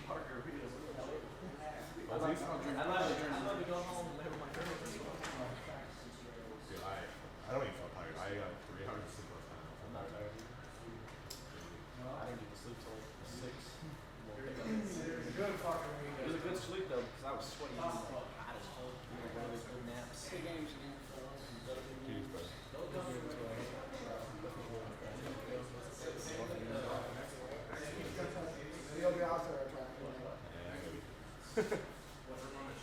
Parker, we just. I love to go home and live with my girlfriend. Dude, I don't even feel tired. I got 3 hours of sleep last night. I'm not tired. I didn't even sleep till 6. It was a good fucking week. It was a good sleep though, because I was sweaty. I was like, hot as fuck. One of those good naps. Good games again. Jeez, bro. You'll be out there trying. Yeah, I gotta be.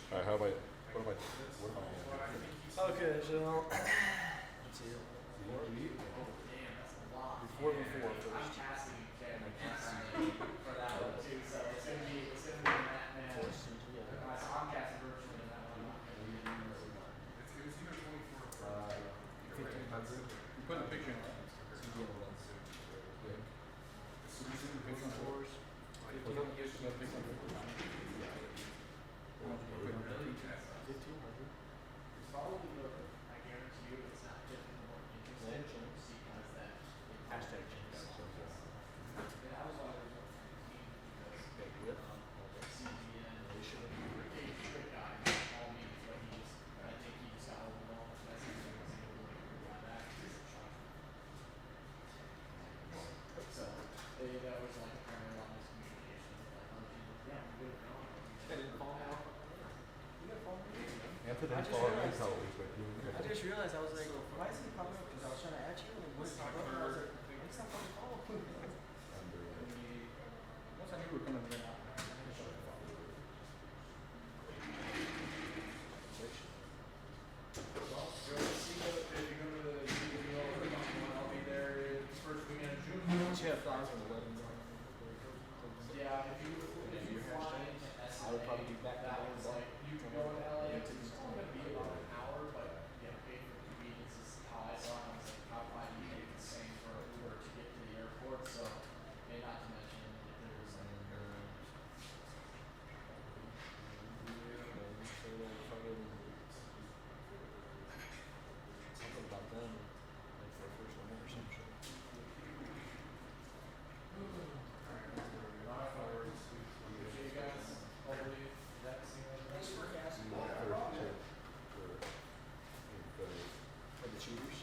Alright, what am I Okay, so. Let's see. 4 and 4 first. I'm casting Ken. I can't see for that one too, so it's gonna be Batman. So I'm casting virtually in that one. It's either 24 or 1500. You put a picture in there. Fours. couldn't just follow realized- intel leaks, but I just realized I was like, why is he popping up? Because I was trying to add you and it wouldn't pop up. And I was like, it's not fucking follow. Once I knew we were coming in, Well, if you go to the I'll be there first weekend of June. Yeah, 2011. Yeah, if you fly into SA, I would probably be back that in was the like, you can go to LA, it's only gonna be about an hour, but you get paid for convenience is how I saw it. I was like, how probably you pay the same for Uber to get to the airport, so, and not to mention if there's like, Something about them, like for first one or some shit. appreciate you guys, hopefully, that scene. thanks for asking. For the cheaters.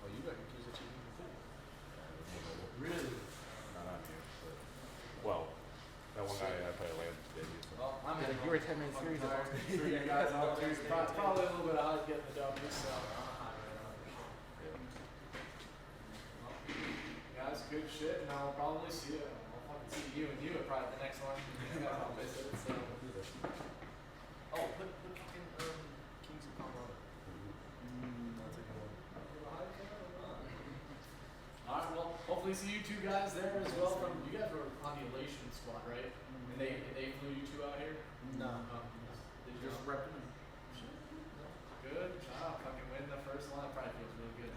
Oh, you got accused of cheating too. Really? Not on you, but well, that one guy I played LAN did. Well, I'm Like, you were 10 minutes I'm serious tired. about it. Sure you guys all do. It's probably a little bit odd getting the W, so. Well, guys, good shit, and I'll probably see you. I'll fucking see you and you at probably the next one. You guys all visit, so. Oh, put fucking Kings of Colorado. That's a good one. Alright, well, hopefully see you two guys there as well. From you guys were on the Elation squad, right? And they flew you two out here. No. Did you just repping? Good. Fucking win the first one. That probably feels really good.